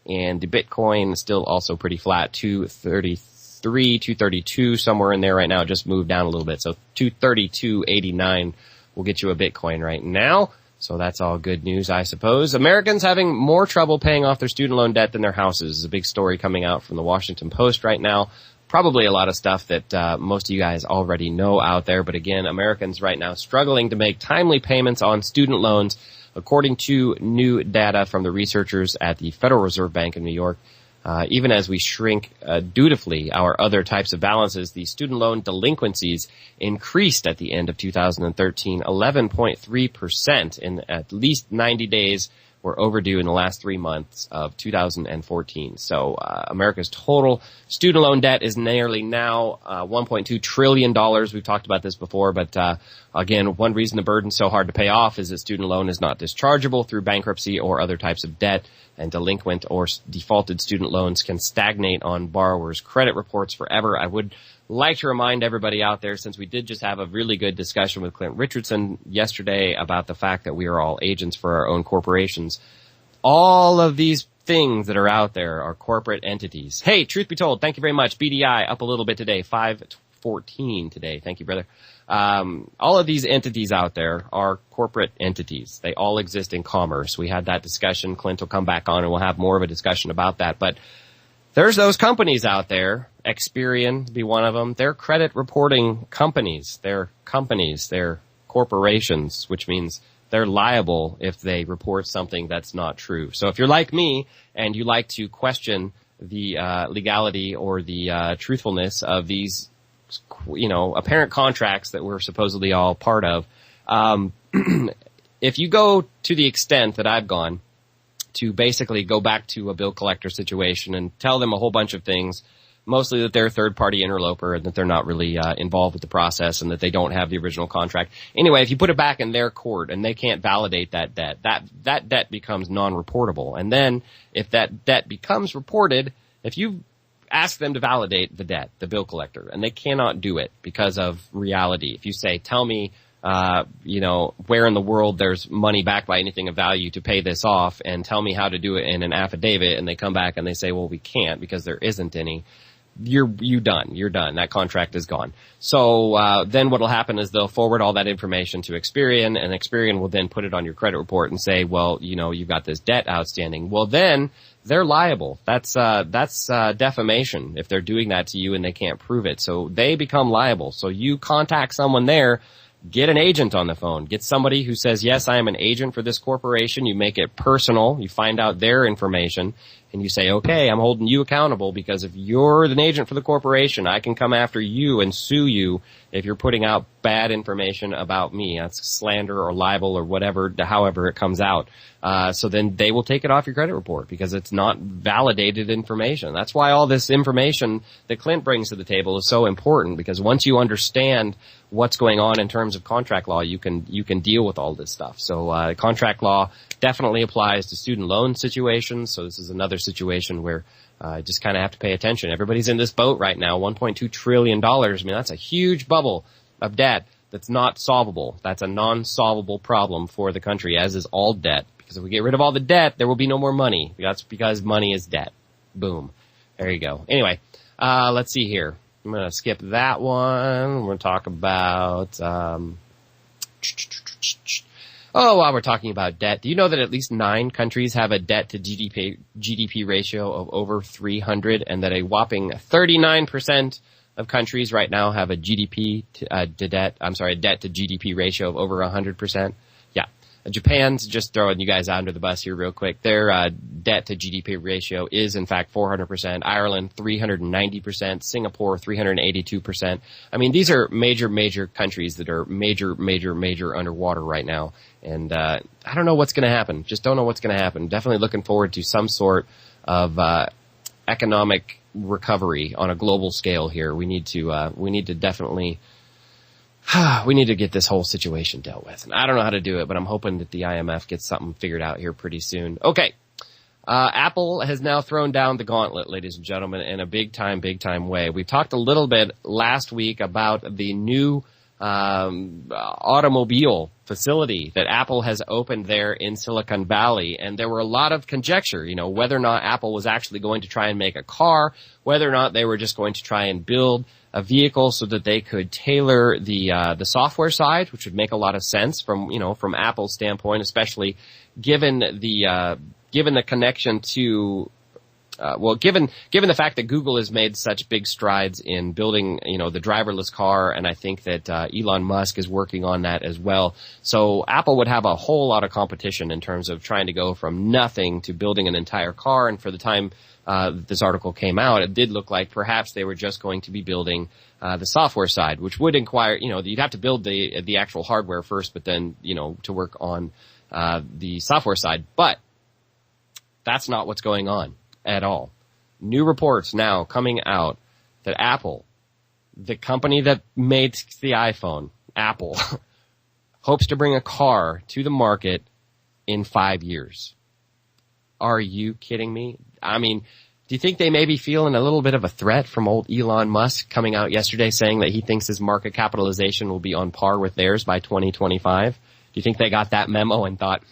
and the Bitcoin is still also pretty flat, 233, 232, somewhere in there right now. It just moved down a little bit, so 232.89 will get you a Bitcoin right now. So that's all good news, I suppose. Americans having more trouble paying off their student loan debt than their houses is a big story coming out from the Washington Post right now. Probably a lot of stuff that most of you guys already know out there. But again, Americans right now struggling to make timely payments on student loans, according to new data from the researchers at the Federal Reserve Bank in New York. Even as we shrink dutifully our other types of balances, the student loan delinquencies increased at the end of 2013, 11.3% in at least 90 days were overdue in the last 3 months of 2014. So America's total student loan debt is nearly now $1.2 trillion. We've talked about this before, but again, one reason the burden's so hard to pay off is that student loan is not dischargeable through bankruptcy or other types of debt, and delinquent or defaulted student loans can stagnate on borrowers' credit reports forever. I would like to remind everybody out there, since we did just have a really good discussion with Clint Richardson yesterday about the fact that we are all agents for our own corporations, all of these things that are out there are corporate entities. Hey, truth be told, thank you very much. BDI up a little bit today, 514 today. Thank you, brother. All of these entities out there are corporate entities. They all exist in commerce. We had that discussion. Clint will come back on and we'll have more of a discussion about that. But there's those companies out there, Experian be one of them. They're credit reporting companies. They're companies. They're corporations, which means they're liable if they report something that's not true. So if you're like me and you like to question the legality or the truthfulness of these, apparent contracts that we're supposedly all part of, if you go to the extent that I've gone to basically go back to a bill collector situation and tell them a whole bunch of things, mostly that they're a third-party interloper and that they're not really involved with the process and that they don't have the original contract. Anyway, if you put it back in their court and they can't validate that debt, that debt becomes non-reportable. And then if that debt becomes reported, if you ask them to validate the debt, the bill collector, and they cannot do it because of reality. If you say, tell me, where in the world there's money backed by anything of value to pay this off, and tell me how to do it in an affidavit, and they come back and they say, well, we can't because there isn't any, you're done. That contract is gone. So then what'll happen is they'll forward all that information to Experian, and Experian will then put it on your credit report and say, well, you've got this debt outstanding. Well, then they're liable. That's defamation if they're doing that to you and they can't prove it. So they become liable. So you contact someone there, get an agent on the phone. Get somebody who says, yes, I am an agent for this corporation. You make it personal. You find out their information and you say, okay, I'm holding you accountable because if you're an agent for the corporation, I can come after you and sue you if you're putting out bad information about me. That's slander or libel or whatever, however it comes out. So then they will take it off your credit report because it's not validated information. That's why all this information that Clint brings to the table is so important, because once you understand what's going on in terms of contract law, you can deal with all this stuff. So contract law definitely applies to student loan situations. So this is another situation where just kind of have to pay attention. Everybody's in this boat right now, $1.2 trillion. I mean, that's a huge bubble of debt that's not solvable. That's a non-solvable problem for the country, as is all debt. Because if we get rid of all the debt, there will be no more money. That's because money is debt. Boom. There you go. Anyway, let's see here. I'm going to skip that one. We're going to talk about, while we're talking about debt, do you know that at least 9 countries have a debt to GDP ratio of over 300, and that a whopping 39% of countries right now have a debt to GDP ratio of over 100%? Yeah. Japan's, just throwing you guys under the bus here real quick, their debt to GDP ratio is in fact 400%. Ireland, 390%. Singapore, 382%. I mean, these are major countries that are major underwater right now. And I don't know what's going to happen. Just don't know what's going to happen. Definitely looking forward to some sort of economic recovery on a global scale here. We need to definitely we need to get this whole situation dealt with. And I don't know how to do it, but I'm hoping that the IMF gets something figured out here pretty soon. Okay. Apple has now thrown down the gauntlet, ladies and gentlemen, in a big time way. We talked a little bit last week about the new automobile facility that Apple has opened there in Silicon Valley, and there were a lot of conjecture, whether or not Apple was actually going to try and make a car, whether or not they were just going to try and build a vehicle so that they could tailor the software side, which would make a lot of sense from Apple's standpoint, especially given the connection to given the fact that Google has made such big strides in building, the driverless car, and I think that Elon Musk is working on that as well. So Apple would have a whole lot of competition in terms of trying to go from nothing to building an entire car. And for the time this article came out, it did look like perhaps they were just going to be building the software side, which would inquire, you'd have to build the actual hardware first, but then, to work on the software side. But that's not what's going on at all. New reports now coming out that Apple, the company that made the iPhone, Apple, hopes to bring a car to the market in 5 years. Are you kidding me? I mean, do you think they may be feeling a little bit of a threat from old Elon Musk coming out yesterday saying that he thinks his market capitalization will be on par with theirs by 2025? Do you think they got that memo and thought,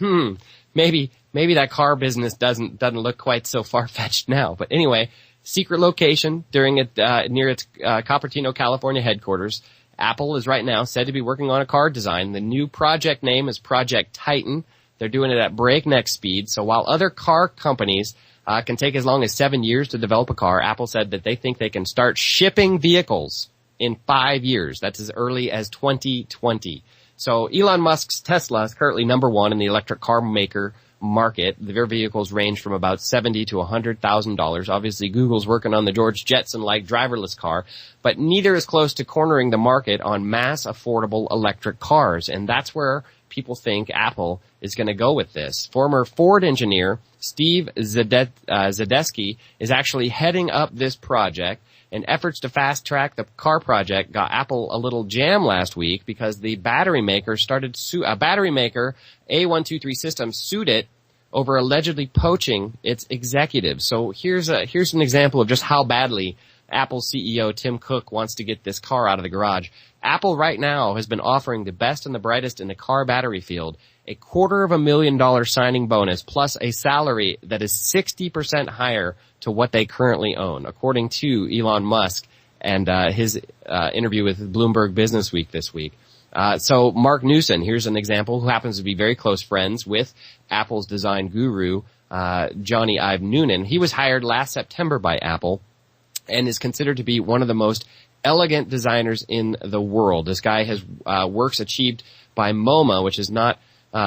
maybe that car business doesn't look quite so far-fetched now? But anyway, secret location near its Cupertino, California headquarters. Apple is right now said to be working on a car design. The new project name is Project Titan. They're doing it at breakneck speed. So while other car companies can take as long as 7 years to develop a car, Apple said that they think they can start shipping vehicles in 5 years. That's as early as 2020. So Elon Musk's Tesla is currently number one in the electric car maker market. Their vehicles range from about $70,000 to $100,000. Obviously, Google's working on the George Jetson-like driverless car, but neither is close to cornering the market on mass affordable electric cars, and that's where people think Apple is going to go with this. Former Ford engineer Steve Zadesky is actually heading up this project, and efforts to fast-track the car project got Apple a little jam last week because the battery maker A123 Systems sued it over allegedly poaching its executives. So here's an example of just how badly Apple CEO Tim Cook wants to get this car out of the garage. Apple right now has been offering the best and the brightest in the car battery field a $250,000 signing bonus plus a salary that is 60% higher to what they currently own, according to Elon Musk and his interview with Bloomberg Businessweek this week. So Mark Newson, here's an example, who happens to be very close friends with Apple's design guru, Johnny Ive Noonan. He was hired last September by Apple and is considered to be one of the most elegant designers in the world. This guy has works achieved by MoMA, which is not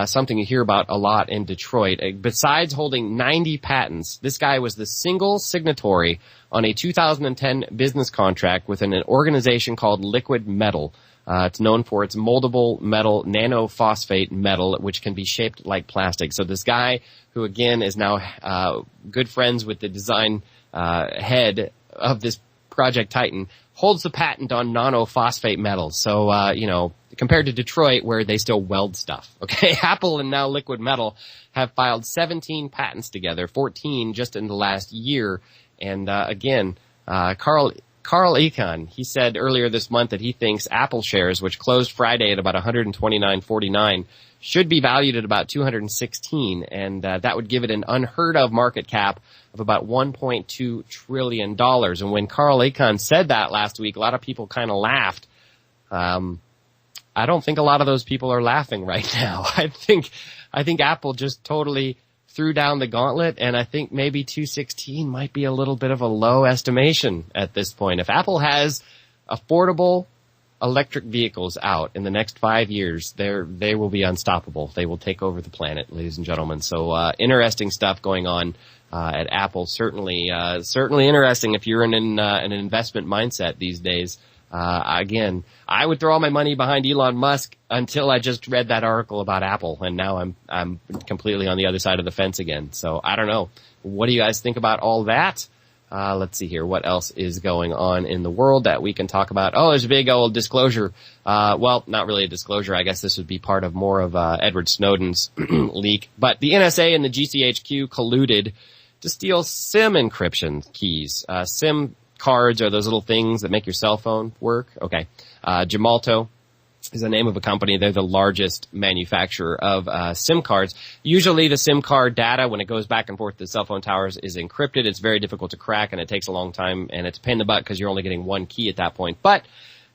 something you hear about a lot in Detroit. Besides holding 90 patents, this guy was the single signatory on a 2010 business contract with an organization called Liquid Metal. It's known for its moldable metal nanophosphate metal, which can be shaped like plastic. So this guy, who again is now good friends with the design head of this Project Titan, holds the patent on nanophosphate metal. So, compared to Detroit, where they still weld stuff. Okay, Apple and now Liquid Metal have filed 17 patents together, 14 just in the last year. And Carl Icahn, he said earlier this month that he thinks Apple shares, which closed Friday at about $129.49, should be valued at about $216, and that would give it an unheard of market cap of about $1.2 trillion. And when Carl Icahn said that last week, a lot of people kind of laughed. I don't think a lot of those people are laughing right now. I think Apple just totally threw down the gauntlet, and I think maybe 216 might be a little bit of a low estimation at this point. If Apple has affordable electric vehicles out in the next 5 years, they will be unstoppable. They will take over the planet, ladies and gentlemen. So interesting stuff going on at Apple. Certainly interesting if you're in an investment mindset these days. Again, I would throw all my money behind Elon Musk until I just read that article about Apple, and now I'm completely on the other side of the fence again. So I don't know. What do you guys think about all that? Let's see here. What else is going on in the world that we can talk about? Oh, there's a big old disclosure. Well, not really a disclosure. I guess this would be part of more of Edward Snowden's leak. But the NSA and the GCHQ colluded to steal SIM encryption keys. SIM cards are those little things that make your cell phone work. Okay. Gemalto is the name of a company. They're the largest manufacturer of SIM cards. Usually the SIM card data, when it goes back and forth to the cell phone towers, is encrypted. It's very difficult to crack, and it takes a long time, and it's a pain in the butt because you're only getting one key at that point. But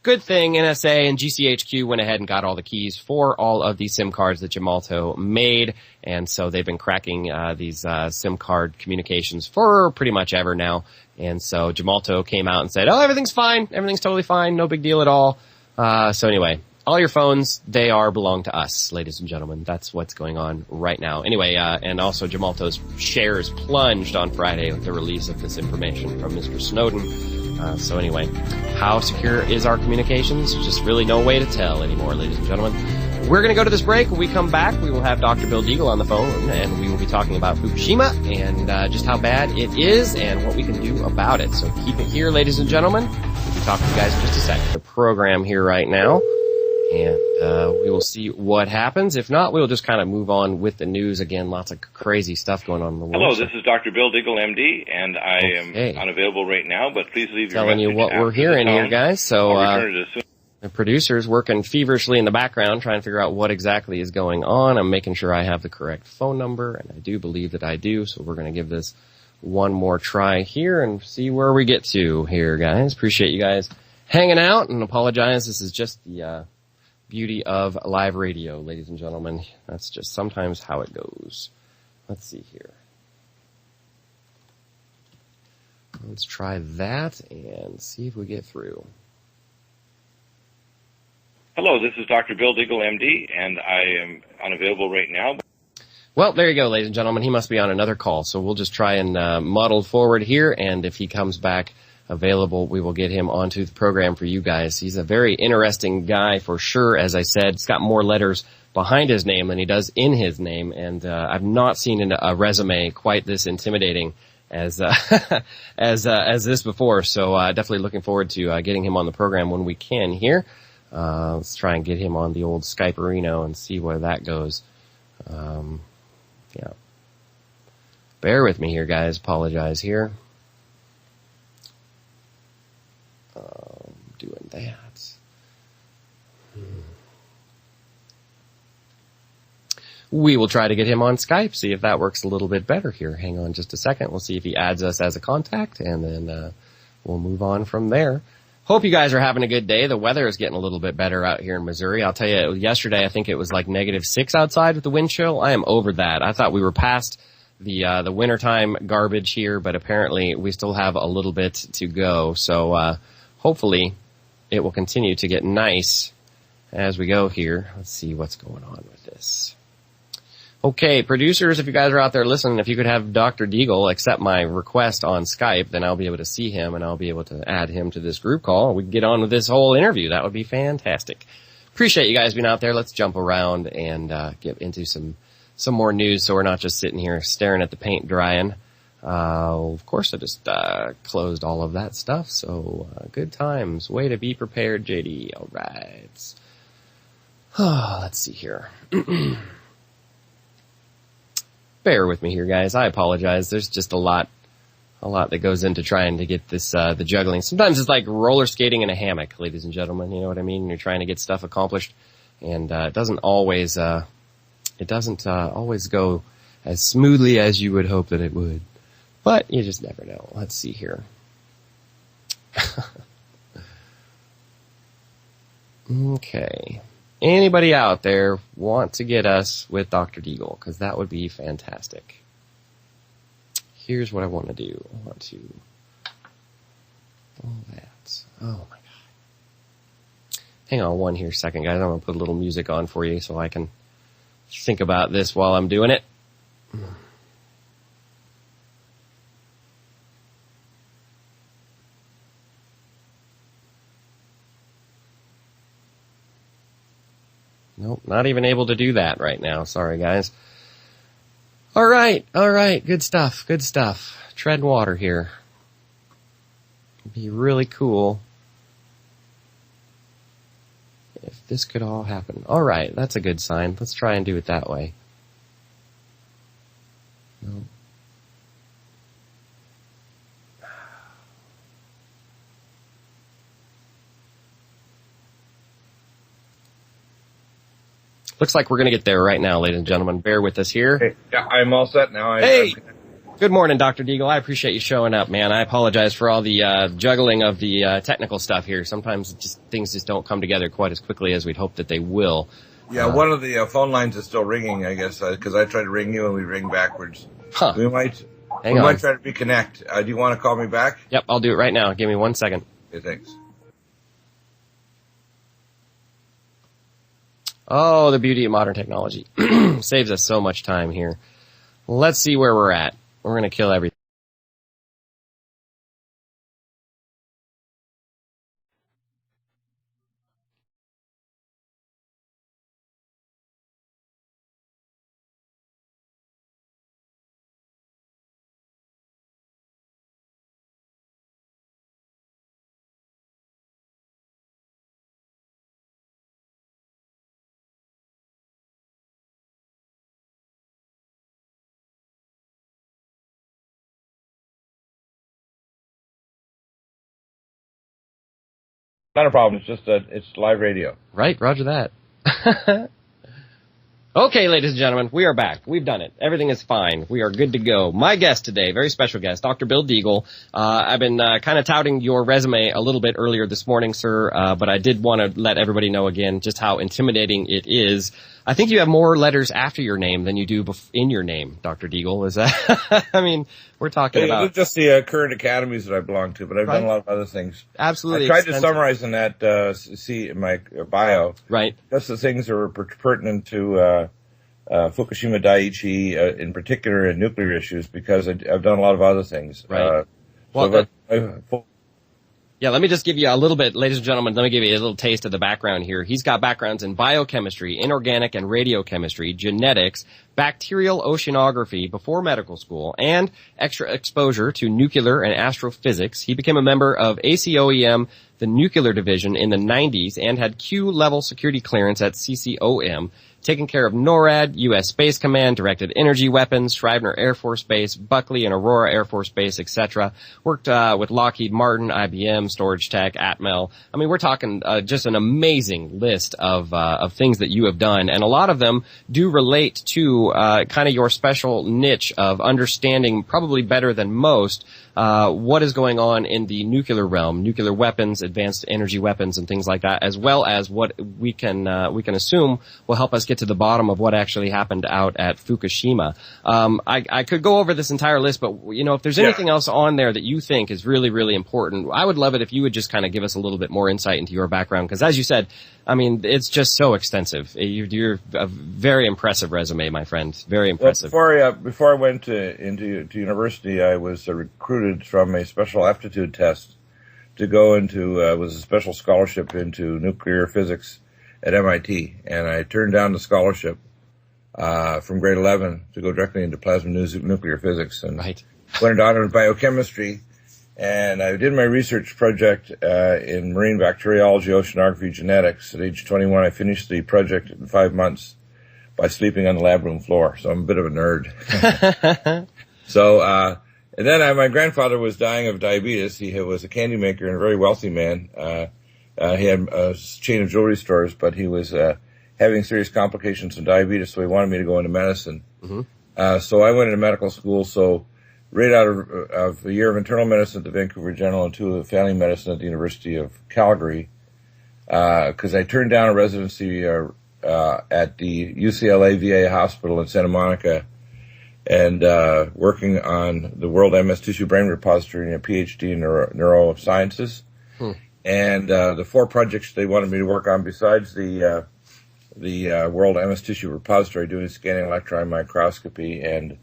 good thing NSA and GCHQ went ahead and got all the keys for all of these SIM cards that Gemalto made, and so they've been cracking these SIM card communications for pretty much ever now. And so Gemalto came out and said, oh, everything's fine. Everything's totally fine. No big deal at all. So anyway, all your phones, they belong to us, ladies and gentlemen. That's what's going on right now. Anyway, and also Gemalto's shares plunged on Friday with the release of this information from Mr. Snowden. So anyway, how secure is our communications? There's just really no way to tell anymore, ladies and gentlemen. We're going to go to this break. When we come back, we will have Dr. Bill Deagle on the phone, and we will be talking about Fukushima and just how bad it is and what we can do about it. So keep it here, ladies and gentlemen. We'll be talking to you guys in just a second. The program here right now, and we will see what happens. If not, we'll just kind of move on with the news. Again, lots of crazy stuff going on in the world. Hello, this is Dr. Bill Deagle, MD, and I am unavailable right now, but please leave your message. Telling you what we're hearing here, guys. So the producer's working feverishly in the background trying to figure out what exactly is going on. I'm making sure I have the correct phone number, and I do believe that I do. So we're going to give this one more try here and see where we get to here, guys. Appreciate you guys hanging out, and apologize. This is just the beauty of live radio, ladies and gentlemen. That's just sometimes how it goes. Let's see here. Let's try that and see if we get through. Hello, this is Dr. Bill Deagle, MD, and I am unavailable right now. Well, there you go, ladies and gentlemen. He must be on another call, so we'll just try and muddle forward here, and if he comes back available, we will get him onto the program for you guys. He's a very interesting guy for sure. As I said, he's got more letters behind his name than he does in his name, and I've not seen a resume quite this intimidating as this before. So definitely looking forward to getting him on the program when we can here. Let's try and get him on the old Skype-erino and see where that goes. Yeah. Bear with me here, guys. Apologize here. Doing that. We will try to get him on Skype, see if that works a little bit better here. Hang on just a second. We'll see if he adds us as a contact, and then we'll move on from there. Hope you guys are having a good day. The weather is getting a little bit better out here in Missouri. I'll tell you, yesterday I think it was like -6 outside with the wind chill. I am over that. I thought we were past the wintertime garbage here, but apparently we still have a little bit to go. So hopefully it will continue to get nice as we go here. Let's see what's going on with this. Okay, producers, if you guys are out there listening, if you could have Dr. Deagle accept my request on Skype, then I'll be able to see him and I'll be able to add him to this group call. We can get on with this whole interview. That would be fantastic. Appreciate you guys being out there. Let's jump around and get into some more news so we're not just sitting here staring at the paint drying. Of course, I just closed all of that stuff, so good times. Way to be prepared, JD. All right. Let's see here. Bear with me here, guys. I apologize. There's just a lot that goes into trying to get this, the juggling. Sometimes it's like roller skating in a hammock, ladies and gentlemen. You know what I mean? You're trying to get stuff accomplished, and it doesn't always go as smoothly as you would hope that it would. But you just never know. Let's see here. Okay. Anybody out there want to get us with Dr. Deagle? Because that would be fantastic. Here's what I want to do. I want to... all that. Oh my god. Hang on one here second, guys. I'm going to put a little music on for you so I can think about this while I'm doing it. Nope, not even able to do that right now. Sorry, guys. All right. Good stuff. Treading water here. It'd be really cool if this could all happen. All right, that's a good sign. Let's try and do it that way. No. Looks like we're going to get there right now, ladies and gentlemen. Bear with us here. Hey, yeah, I'm all set now. Hey! Good morning, Dr. Deagle. I appreciate you showing up, man. I apologize for all the juggling of the technical stuff here. Sometimes things just don't come together quite as quickly as we'd hope that they will. Yeah, one of the phone lines is still ringing, I guess, because I tried to ring you and we ring backwards. Huh. We might try to reconnect. Do you want to call me back? Yep, I'll do it right now. Give me 1 second. Okay, thanks. Oh, the beauty of modern technology. Saves us so much time here. Let's see where we're at. We're going to kill everything. Not a problem. It's just it's live radio. Right, roger that. Okay, ladies and gentlemen, we are back. We've done it. Everything is fine. We are good to go. My guest today, very special guest, Dr. Bill Deagle. I've been kind of touting your resume a little bit earlier this morning, sir, but I did want to let everybody know again just how intimidating it is. I think you have more letters after your name than you do in your name, Dr. Deagle. Is that? I mean, we're talking about it's just the current academies that I belong to, but I've done a lot of other things. Absolutely, I tried to summarize in that in my bio. Right. Just the things that were pertinent to Fukushima Daiichi, in particular, and nuclear issues, because I've done a lot of other things. Right. Yeah, let me just give you a little bit, ladies and gentlemen, let me give you a little taste of the background here. He's got backgrounds in biochemistry, inorganic and radiochemistry, genetics, bacterial oceanography before medical school, and extra exposure to nuclear and astrophysics. He became a member of ACOEM, the nuclear division, in the 90s and had Q-level security clearance at CCOM, taking care of NORAD, U.S. Space Command, directed energy weapons, Shrivner Air Force Base, Buckley and Aurora Air Force Base, etc. Worked with Lockheed Martin, IBM, Storage Tech, Atmel. I mean, we're talking just an amazing list of things that you have done, and a lot of them do relate to into kind of your special niche of understanding, probably better than most, what is going on in the nuclear realm, nuclear weapons, advanced energy weapons, and things like that, as well as what we can assume will help us get to the bottom of what actually happened out at Fukushima. I could go over this entire list, but if there's anything else on there that you think is really, really important, I would love it if you would just kind of give us a little bit more insight into your background, because as you said, I mean, it's just so extensive. You're a very impressive resume, my friend. Very impressive. Well, before I went to university, I was recruited from a special aptitude test to go into was a special scholarship into nuclear physics at MIT, and I turned down the scholarship from grade 11 to go directly into plasma nuclear physics, and went on in biochemistry. And I did my research project in marine bacteriology, oceanography, genetics. At age 21, I finished the project in 5 months by sleeping on the lab room floor. So I'm a bit of a nerd. And then my grandfather was dying of diabetes. He was a candy maker and a very wealthy man. He had a chain of jewelry stores, but he was having serious complications from diabetes, so he wanted me to go into medicine. Mm-hmm. So I went into medical school. So right out of a year of internal medicine at the Vancouver General and 2 of family medicine at the University of Calgary, because I turned down a residency at the UCLA VA hospital in Santa Monica, and working on the World MS Tissue Brain Repository and a PhD in neurosciences. And the 4 projects they wanted me to work on besides the World MS Tissue Repository, doing scanning electron microscopy and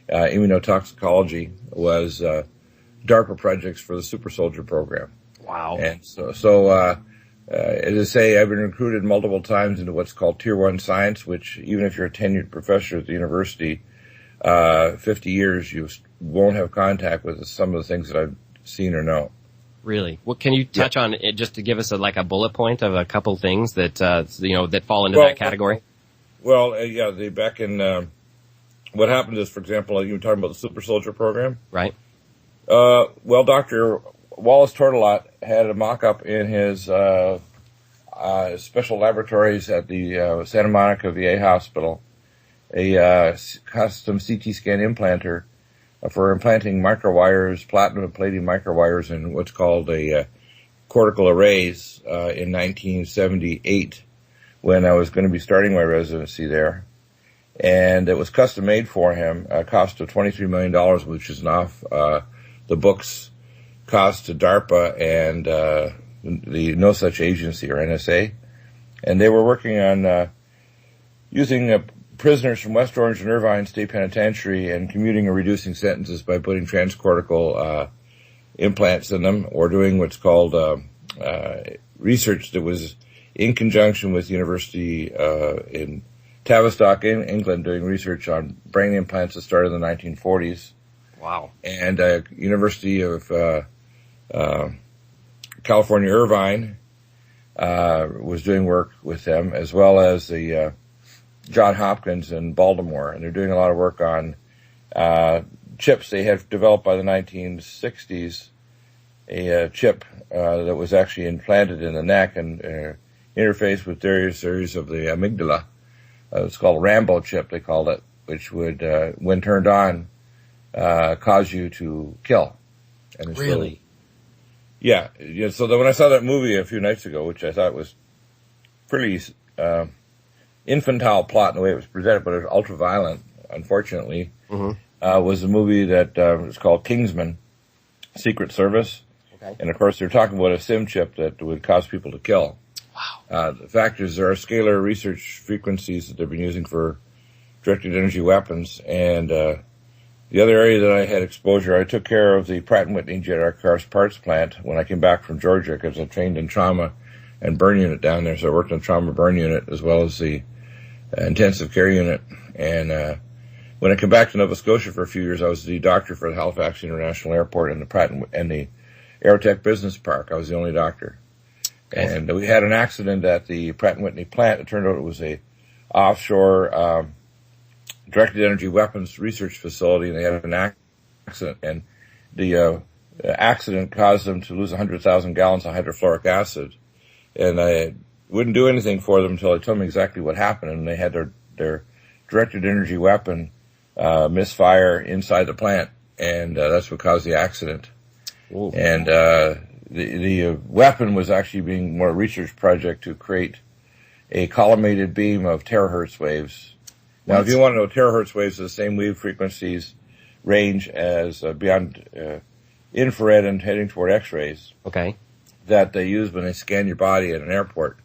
immunotoxicology, was DARPA projects for the Super Soldier program. Wow. And so as I say, I've been recruited multiple times into what's called Tier 1 science, which even if you're a tenured professor at the university, 50 years, you won't have contact with some of the things that I've seen or know. Really? Well, can you touch on it just to give us a bullet point of a couple things that, that fall into that category? Well, back in, what happened is, for example, you were talking about the Super Soldier program. Right. Dr. Wallace Tortolot had a mock-up in his special laboratories at the Santa Monica VA hospital, a custom CT scan implanter for implanting microwires, platinum and palladium microwires in what's called a cortical arrays in 1978, when I was going to be starting my residency there. And it was custom made for him, a cost of $23 million, which is off the books cost to DARPA and the No Such Agency, or NSA. And they were working on using prisoners from West Orange and Irvine State Penitentiary and commuting or reducing sentences by putting transcortical implants in them, or doing what's called research that was in conjunction with University in Tavistock in England, doing research on brain implants that started in the 1940s. Wow. And University of California, Irvine was doing work with them, as well as the Johns Hopkins in Baltimore. And they're doing a lot of work on chips they had developed by the 1960s, a chip that was actually implanted in the neck and interfaced with various areas of the amygdala. It's called a Rambo chip, they called it, which would, when turned on, cause you to kill. And really? Yeah. So when I saw that movie a few nights ago, which I thought was pretty infantile plot in the way it was presented, but it was ultra-violent, unfortunately, was a movie that was called Kingsman, Secret Service. Okay. And, of course, they're talking about a SIM chip that would cause people to kill. Wow. The fact is there are scalar research frequencies that they've been using for directed energy weapons. And the other area that I had exposure, I took care of the Pratt & Whitney jet aircraft parts plant when I came back from Georgia, because I trained in trauma and burn unit down there. So I worked in the trauma burn unit as well as the intensive care unit. And when I came back to Nova Scotia for a few years, I was the doctor for the Halifax International Airport and the Aerotech Business Park. I was the only doctor. And we had an accident at the Pratt & Whitney plant. It turned out it was a offshore directed energy weapons research facility, and they had an accident. And the accident caused them to lose 100,000 gallons of hydrofluoric acid. And I wouldn't do anything for them until they told me exactly what happened. And they had their directed energy weapon misfire inside the plant, and that's what caused the accident. Whoa. And the weapon was actually being more a research project to create a collimated beam of terahertz waves. Now, if you want to know, terahertz waves are the same wave frequencies range as beyond infrared and heading toward X-rays. Okay. That they use when they scan your body at an airport.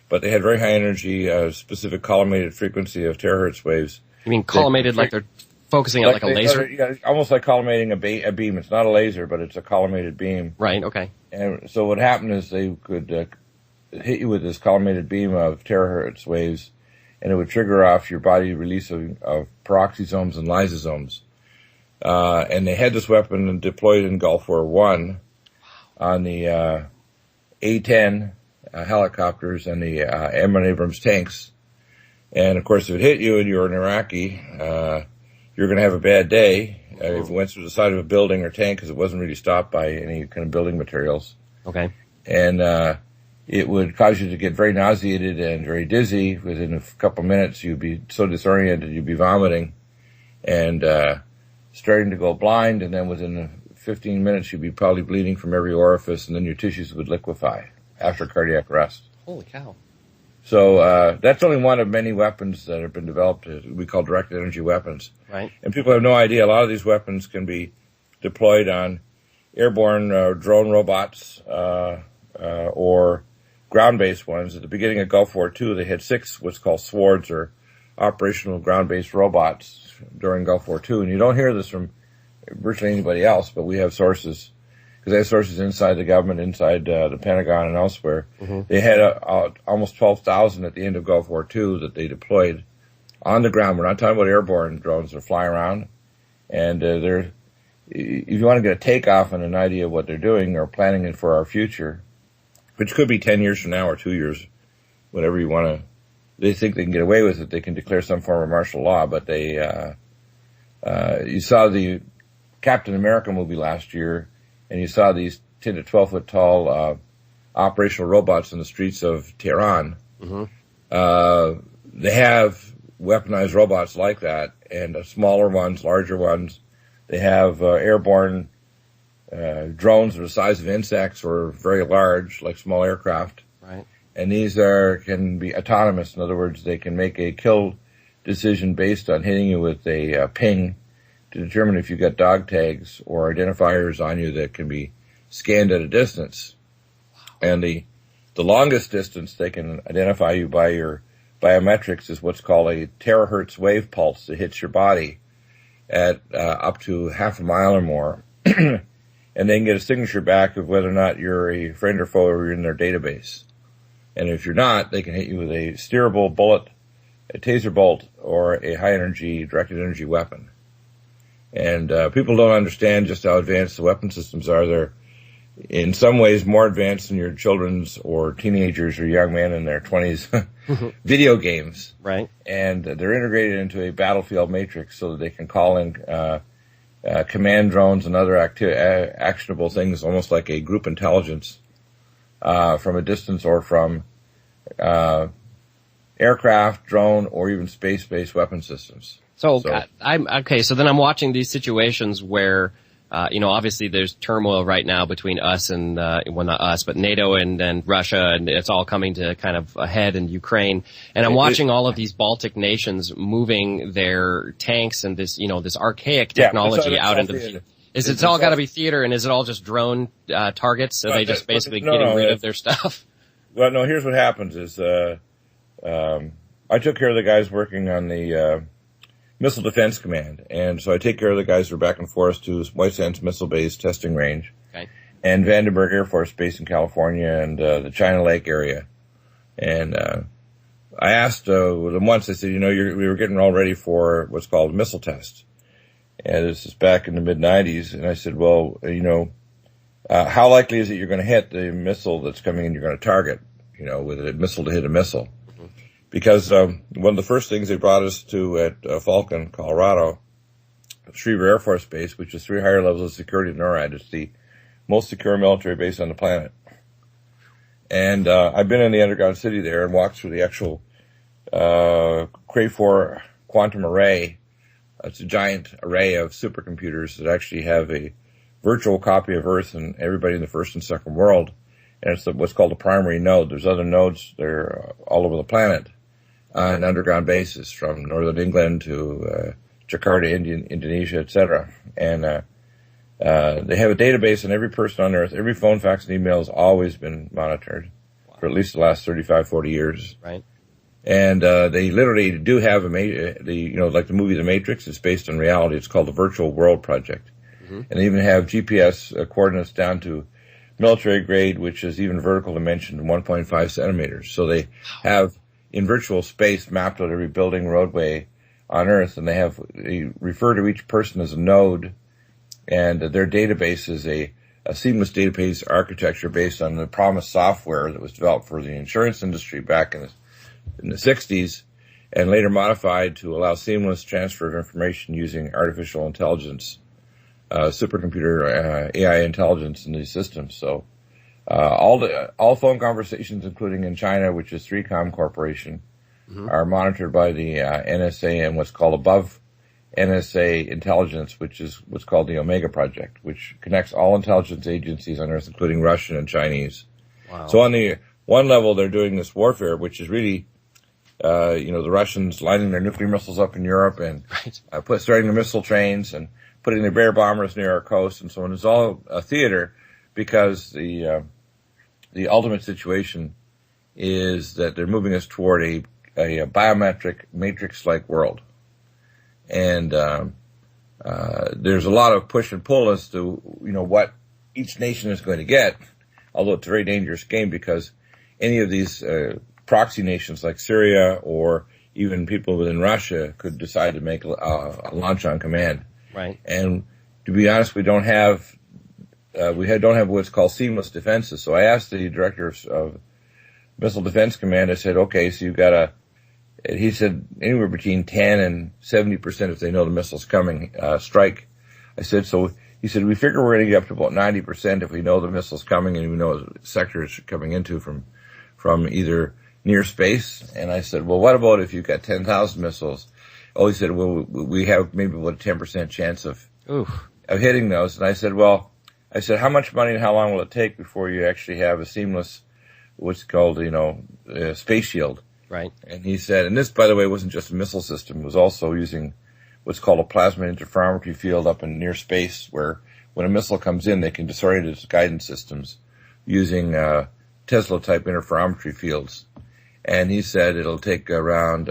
But they had very high energy, specific collimated frequency of terahertz waves. You mean collimated like they're focusing on like a laser? Yeah, almost like collimating a beam. It's not a laser, but it's a collimated beam. Right, okay. And so what happened is they could hit you with this collimated beam of terahertz waves, and it would trigger off your body release of peroxisomes and lysosomes. And they had this weapon deployed in Gulf War I on the A-10 helicopters and the M1 Abrams tanks. And of course, if it hit you and you're an Iraqi, you're going to have a bad day if it went through the side of a building or tank, because it wasn't really stopped by any kind of building materials. Okay. And it would cause you to get very nauseated and very dizzy. Within a couple minutes, you'd be so disoriented, you'd be vomiting and starting to go blind. And then within 15 minutes, you'd be probably bleeding from every orifice, and then your tissues would liquefy after cardiac arrest. Holy cow. So that's only one of many weapons that have been developed. We call directed energy weapons. Right. And people have no idea. A lot of these weapons can be deployed on airborne drone robots or ground-based ones. At the beginning of Gulf War II, they had 6 what's called SWORDs, or operational ground-based robots, during Gulf War II. And you don't hear this from virtually anybody else, but we have sources, because they have sources inside the government, inside the Pentagon and elsewhere. Mm-hmm. They had almost 12,000 at the end of Gulf War II that they deployed on the ground. We're not talking about airborne drones that fly around. And if you want to get a takeoff and an idea of what they're doing or planning it for our future, which could be 10 years from now or 2 years, whatever you want to, they think they can get away with it. They can declare some form of martial law, but they, you saw the Captain America movie last year, and you saw these 10 to 12 foot tall operational robots in the streets of Tehran. Mm-hmm. They have weaponized robots like that, and smaller ones, larger ones. They have airborne drones that are the size of insects or very large, like small aircraft. Right. And these can be autonomous. In other words, they can make a kill decision based on hitting you with a ping to determine if you've got dog tags or identifiers on you that can be scanned at a distance. And the longest distance they can identify you by your biometrics is what's called a terahertz wave pulse that hits your body at up to half a mile or more. And they can get a signature back of whether or not you're a friend or foe or you're in their database. And if you're not, they can hit you with a steerable bullet, a taser bolt, or a high-energy, directed energy weapon. And people don't understand just how advanced the weapon systems are. They're in some ways more advanced than your children's or teenagers or young men in their 20s video games. Right. And they're integrated into a battlefield matrix so that they can call in command drones and other actionable things, almost like a group intelligence from a distance, or from aircraft, drone, or even space-based weapon systems. So I'm okay. So then I'm watching these situations where, obviously there's turmoil right now between us and, well, not us, but NATO and Russia, and it's all coming to kind of a head in Ukraine. And I'm watching all of these Baltic nations moving their tanks and this, this archaic technology out into the. It's all got to be theater, and is it all just drone targets? Are they just basically getting rid of their stuff? Well, no. Here's what happens: is I took care of the guys working on the Missile Defense Command, and so I take care of the guys who are back and forth to White Sands Missile Base testing range, okay, and Vandenberg Air Force Base in California, and the China Lake area. And I asked them once. I said, we were getting all ready for what's called a missile test. And this is back in the mid-'90s, and I said, well, how likely is it you're going to hit the missile that's coming in you're going to target, with a missile to hit a missile? Mm-hmm. Because one of the first things they brought us to at Falcon, Colorado, Schriever Air Force Base, which is 3 higher levels of security than NORAD. It's the most secure military base on the planet. And I've been in the underground city there and walked through the actual quantum array. It's a giant array of supercomputers that actually have a virtual copy of Earth and everybody in the first and second world. And it's what's called a primary node. There's other nodes that are all over the planet on an underground basis, from northern England to Jakarta, Indonesia, etc. And they have a database on every person on Earth. Every phone, fax, and email has always been monitored for at least the last 35, 40 years. Right. And they literally do have like the movie The Matrix. It's based on reality. It's called the Virtual World Project. Mm-hmm. And they even have GPS coordinates down to military grade, which is even vertical dimension 1.5 centimeters. So they have in virtual space mapped out every building, roadway on Earth, and they refer to each person as a node, and their database is a seamless database architecture based on the Promise software that was developed for the insurance industry back in the 60s, and later modified to allow seamless transfer of information using artificial intelligence, supercomputer AI intelligence in these systems. So all phone conversations, including in China, which is 3Com Corporation, mm-hmm. are monitored by the NSA and what's called above NSA intelligence, which is what's called the Omega Project, which connects all intelligence agencies on Earth, including Russian and Chinese. Wow. So on the one level, they're doing this warfare, which is really, the Russians lining their nuclear missiles up in Europe and starting the missile trains and putting their bear bombers near our coast and so on. It's all a theater, because the ultimate situation is that they're moving us toward a biometric matrix-like world. And there's a lot of push and pull as to, what each nation is going to get, although it's a very dangerous game, because any of these proxy nations like Syria or even people within Russia could decide to make a launch on command. Right. And to be honest, we don't have what's called seamless defenses. So I asked the director of Missile Defense Command, I said, okay, so you've got he said anywhere between 10 and 70% if they know the missile's coming, strike. I said, he said, we figure we're going to get up to about 90% if we know the missile's coming and we know the sector it's coming into from either near space. And I said, well, what about if you've got 10,000 missiles? Oh, he said, well, we have maybe about a 10% chance of hitting those. And I said, how much money and how long will it take before you actually have a seamless, what's called, space shield? Right. And he said, and this, by the way, wasn't just a missile system. It was also using what's called a plasma interferometry field up in near space, where when a missile comes in, they can disorient its guidance systems using Tesla-type interferometry fields. And he said it'll take around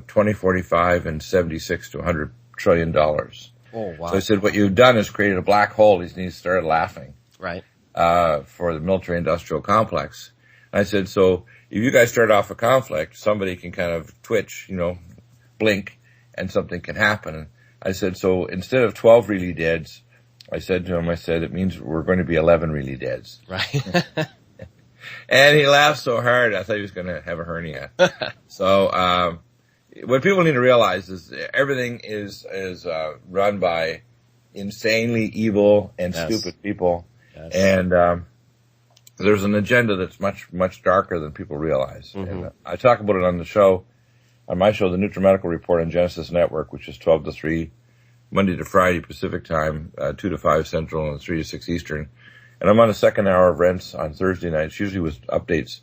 20, 45, and 76 to $100 trillion. Oh, wow. So I said, what you've done is created a black hole. He started laughing. Right. For the military-industrial complex. And I said, so if you guys start off a conflict, somebody can kind of twitch, blink, and something can happen. I said, so instead of 12 really deads, I said to him, it means we're going to be 11 really deads. Right. And he laughed so hard, I thought he was going to have a hernia. So, what people need to realize is everything is run by insanely evil and stupid people. Yes. And, there's an agenda that's much, much darker than people realize. Mm-hmm. And I talk about it on my show, the NutriMedical Report on Genesis Network, which is 12 to 3, Monday to Friday Pacific time, 2 to 5 Central, and 3 to 6 Eastern. And I'm on the second hour of Rents on Thursday nights, usually with updates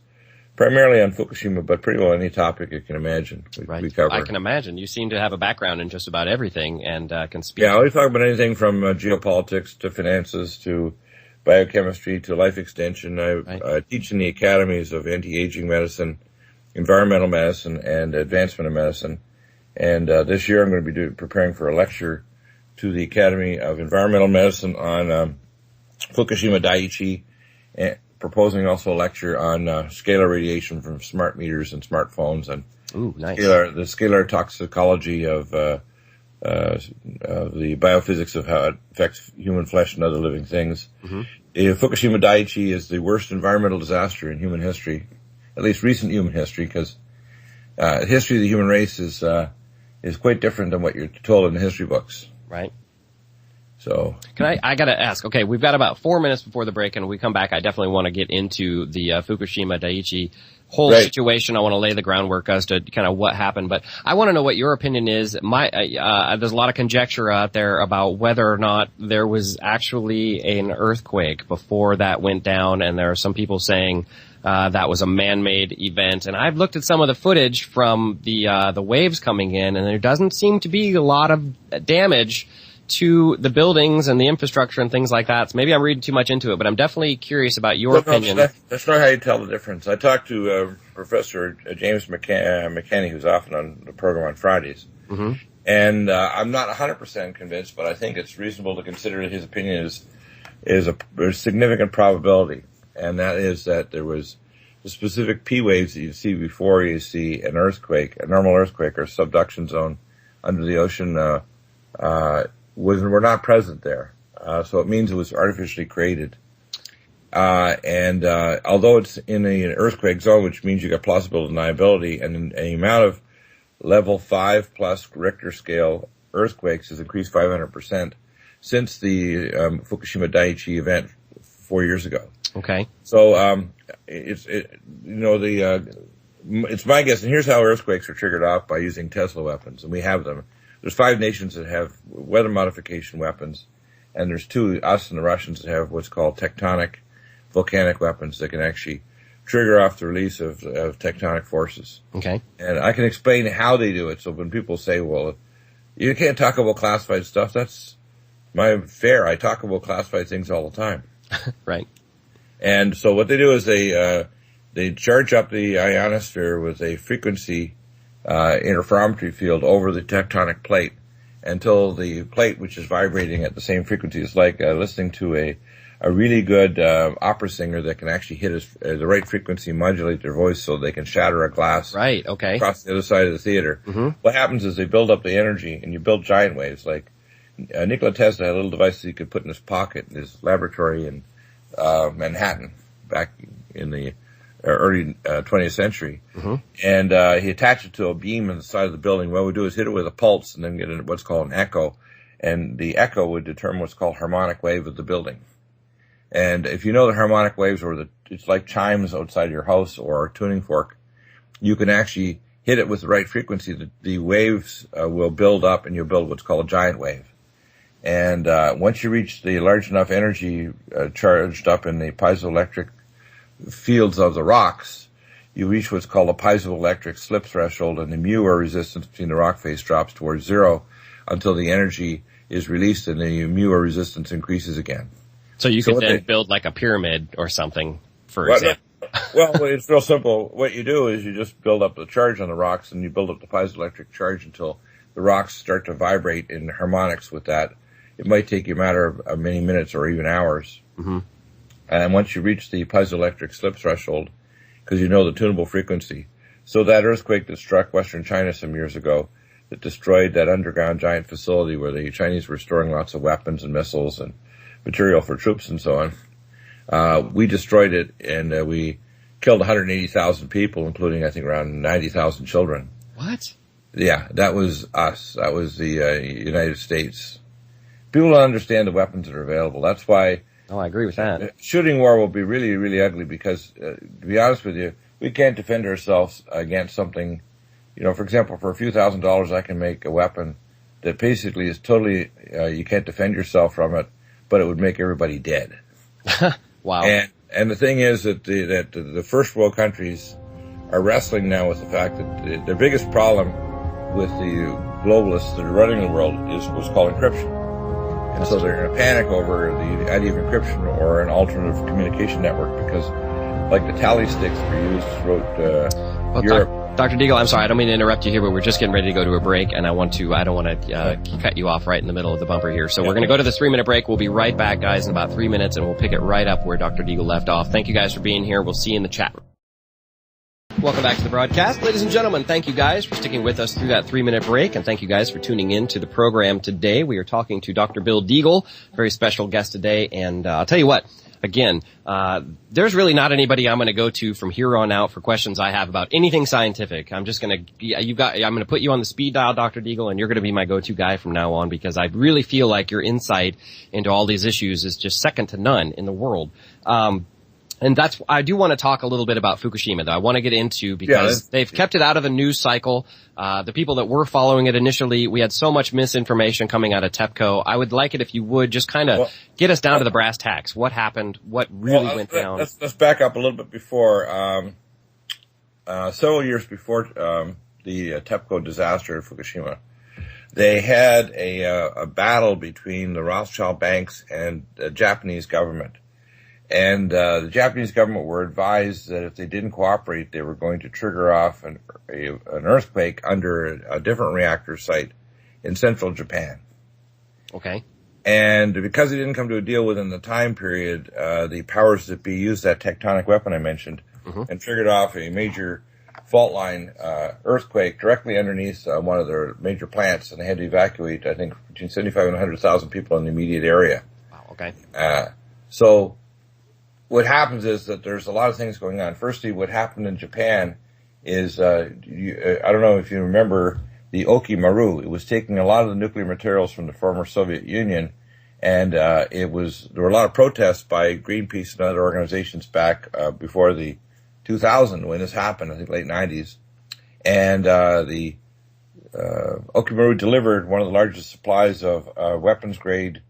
primarily on Fukushima, but pretty well any topic you can imagine we cover. I can imagine. You seem to have a background in just about everything and can speak. Yeah, we talk about anything from geopolitics to finances to biochemistry to life extension. I teach in the academies of anti-aging medicine, environmental medicine, and advancement of medicine. And this year I'm going to be preparing for a lecture to the Academy of Environmental Medicine on Fukushima Daiichi, and proposing also a lecture on scalar radiation from smart meters and smartphones, and the scalar toxicology of the biophysics of how it affects human flesh and other living things. Mm-hmm. Fukushima Daiichi is the worst environmental disaster in human history, at least recent human history, because the history of the human race is quite different than what you're told in the history books. Right. So I gotta ask, okay, we've got about 4 minutes before the break, and when we come back, I definitely want to get into the Fukushima Daiichi whole situation. I want to lay the groundwork as to kind of what happened, but I want to know what your opinion is. There's a lot of conjecture out there about whether or not there was actually an earthquake before that went down, and there are some people saying that was a man-made event. And I've looked at some of the footage from the waves coming in, and there doesn't seem to be a lot of damage to the buildings and the infrastructure and things like that. So maybe I'm reading too much into it, but I'm definitely curious about your opinion. That's not how you tell the difference. I talked to Professor James McKenney, who's often on the program on Fridays, and I'm not 100% convinced, but I think it's reasonable to consider his opinion is a significant probability, and that is that there was the specific P waves that you see before you see an earthquake, a normal earthquake or subduction zone under the ocean, were not present there. So it means it was artificially created. And although it's in an earthquake zone, which means you got plausible deniability, and the amount of level 5 plus Richter scale earthquakes has increased 500% since the Fukushima Daiichi event 4 years ago. Okay. So it's my guess, and here's how earthquakes are triggered off: by using Tesla weapons, and we have them. There's 5 nations that have weather modification weapons, and there's 2, us and the Russians, that have what's called tectonic volcanic weapons that can actually trigger off the release of tectonic forces. Okay. And I can explain how they do it. So when people say, well, you can't talk about classified stuff, that's my fair. I talk about classified things all the time. Right. And so what they do is they charge up the ionosphere with a frequency interferometry field over the tectonic plate until the plate, which is vibrating at the same frequency, is like listening to a really good opera singer that can actually hit the right frequency, modulate their voice so they can shatter a glass across the other side of the theater. What happens is they build up the energy, and you build giant waves. Like Nikola Tesla had a little device that he could put in his pocket in his laboratory in Manhattan back in the early 20th century, and he attached it to a beam on the side of the building. What we do is hit it with a pulse and then get what's called an echo, and the echo would determine what's called harmonic wave of the building. And if you know the harmonic waves, it's like chimes outside your house or a tuning fork, you can actually hit it with the right frequency. The waves will build up, and you'll build what's called a giant wave. And once you reach the large enough energy charged up in the piezoelectric fields of the rocks, you reach what's called a piezoelectric slip threshold, and the mu, or resistance between the rock face, drops towards 0 until the energy is released and the mu, or resistance, increases again. So you could then build like a pyramid or something, for example. Well, it's real simple. What you do is you just build up the charge on the rocks, and you build up the piezoelectric charge until the rocks start to vibrate in harmonics with that. It might take you a matter of many minutes or even hours. And once you reach the piezoelectric slip threshold, because you know the tunable frequency. So that earthquake that struck Western China some years ago, that destroyed that underground giant facility where the Chinese were storing lots of weapons and missiles and material for troops and so on, we destroyed it, and we killed 180,000 people, including, I think, around 90,000 children. What? Yeah, that was us. That was the United States. People don't understand the weapons that are available. That's why... Oh, I agree with that. Shooting war will be really, really ugly because, to be honest with you, we can't defend ourselves against something. You know, for example, for a few $1,000s, I can make a weapon that basically is totally, you can't defend yourself from it, but it would make everybody dead. Wow. And the thing is that the first world countries are wrestling now with the fact that the biggest problem with the globalists that are running the world is what's called encryption. And so they're in a panic over the idea of encryption or an alternative communication network because, like the tally sticks that were used throughout Europe. Dr. Deagle, I'm sorry, I don't mean to interrupt you here, but we're just getting ready to go to a break, and I don't want to cut you off right in the middle of the bumper here. So we're going to go to the 3-minute break. We'll be right back, guys, in about 3 minutes, and we'll pick it right up where Dr. Deagle left off. Thank you guys for being here. We'll see you in the chat room. Welcome back to the broadcast. Ladies and gentlemen, thank you guys for sticking with us through that 3-minute break, and thank you guys for tuning in to the program today. We are talking to Dr. Bill Deagle, very special guest today, and I'll tell you what, again, there's really not anybody I'm going to go to from here on out for questions I have about anything scientific. I'm just going to, I'm going to put you on the speed dial, Dr. Deagle, and you're going to be my go-to guy from now on, because I really feel like your insight into all these issues is just second to none in the world. And I do want to talk a little bit about Fukushima, though. I want to get into, because they've kept it out of the news cycle. The people that were following it initially, we had so much misinformation coming out of TEPCO. I would like it if you would just kind of get us down to the brass tacks. What happened? What really went down? Let's back up a little bit before, several years before, the TEPCO disaster at Fukushima. They had a battle between the Rothschild banks and the Japanese government. And the Japanese government were advised that if they didn't cooperate, they were going to trigger off an earthquake under a different reactor site in central Japan. Okay. And because they didn't come to a deal within the time period, the powers that be used that tectonic weapon I mentioned and triggered off a major fault line earthquake directly underneath one of their major plants, and they had to evacuate, I think, between 75 and 100,000 people in the immediate area. Wow, okay. So what happens is that there's a lot of things going on. Firstly, what happened in Japan is, I don't know if you remember the Okimaru. It was taking a lot of the nuclear materials from the former Soviet Union, and there were a lot of protests by Greenpeace and other organizations back before the 2000 when this happened, I think late 90s. And the Okimaru delivered one of the largest supplies of weapons-grade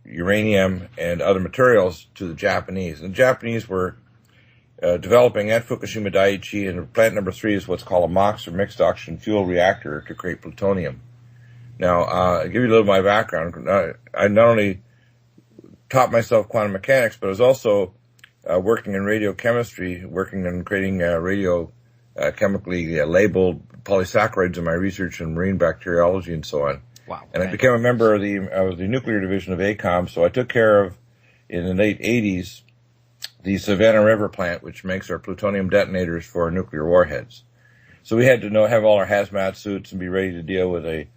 uranium and other materials to the Japanese. And the Japanese were developing at Fukushima Daiichi, and plant number 3 is what's called a MOX, or mixed oxygen fuel reactor, to create plutonium. Now, I'll give you a little of my background. I not only taught myself quantum mechanics, but I was also working in radiochemistry, working on creating chemically labeled polysaccharides in my research in marine bacteriology and so on. Wow. And I became a member of the nuclear division of ACOM, so I took care of, in the late 80s, the Savannah River plant, which makes our plutonium detonators for nuclear warheads. So we had to have all our hazmat suits and be ready to deal with a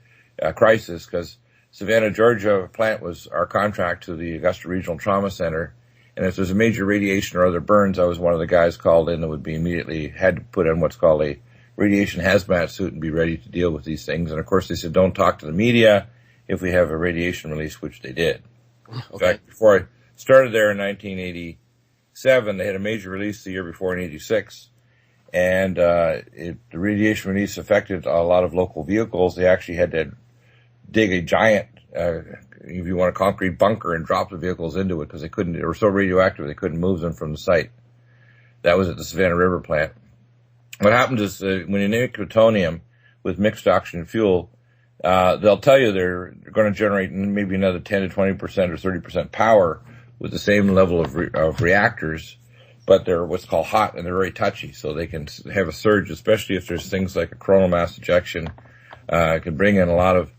crisis, because Savannah, Georgia plant was our contract to the Augusta Regional Trauma Center. And if there's a major radiation or other burns, I was one of the guys called in that would be immediately had to put on what's called a radiation hazmat suit and be ready to deal with these things. And of course they said, don't talk to the media if we have a radiation release, which they did. Okay. In fact, before I started there in 1987, they had a major release the year before in 86. And, the radiation release affected a lot of local vehicles. They actually had to dig a giant, if you want, a concrete bunker and drop the vehicles into it because they were so radioactive they couldn't move them from the site. That was at the Savannah River plant. What happens is when you make plutonium with mixed oxygen fuel, they'll tell you they're going to generate maybe another 10 to 20% or 30% power with the same level of reactors, but they're what's called hot and they're very touchy, so they can have a surge, especially if there's things like a coronal mass ejection. It can bring in a lot of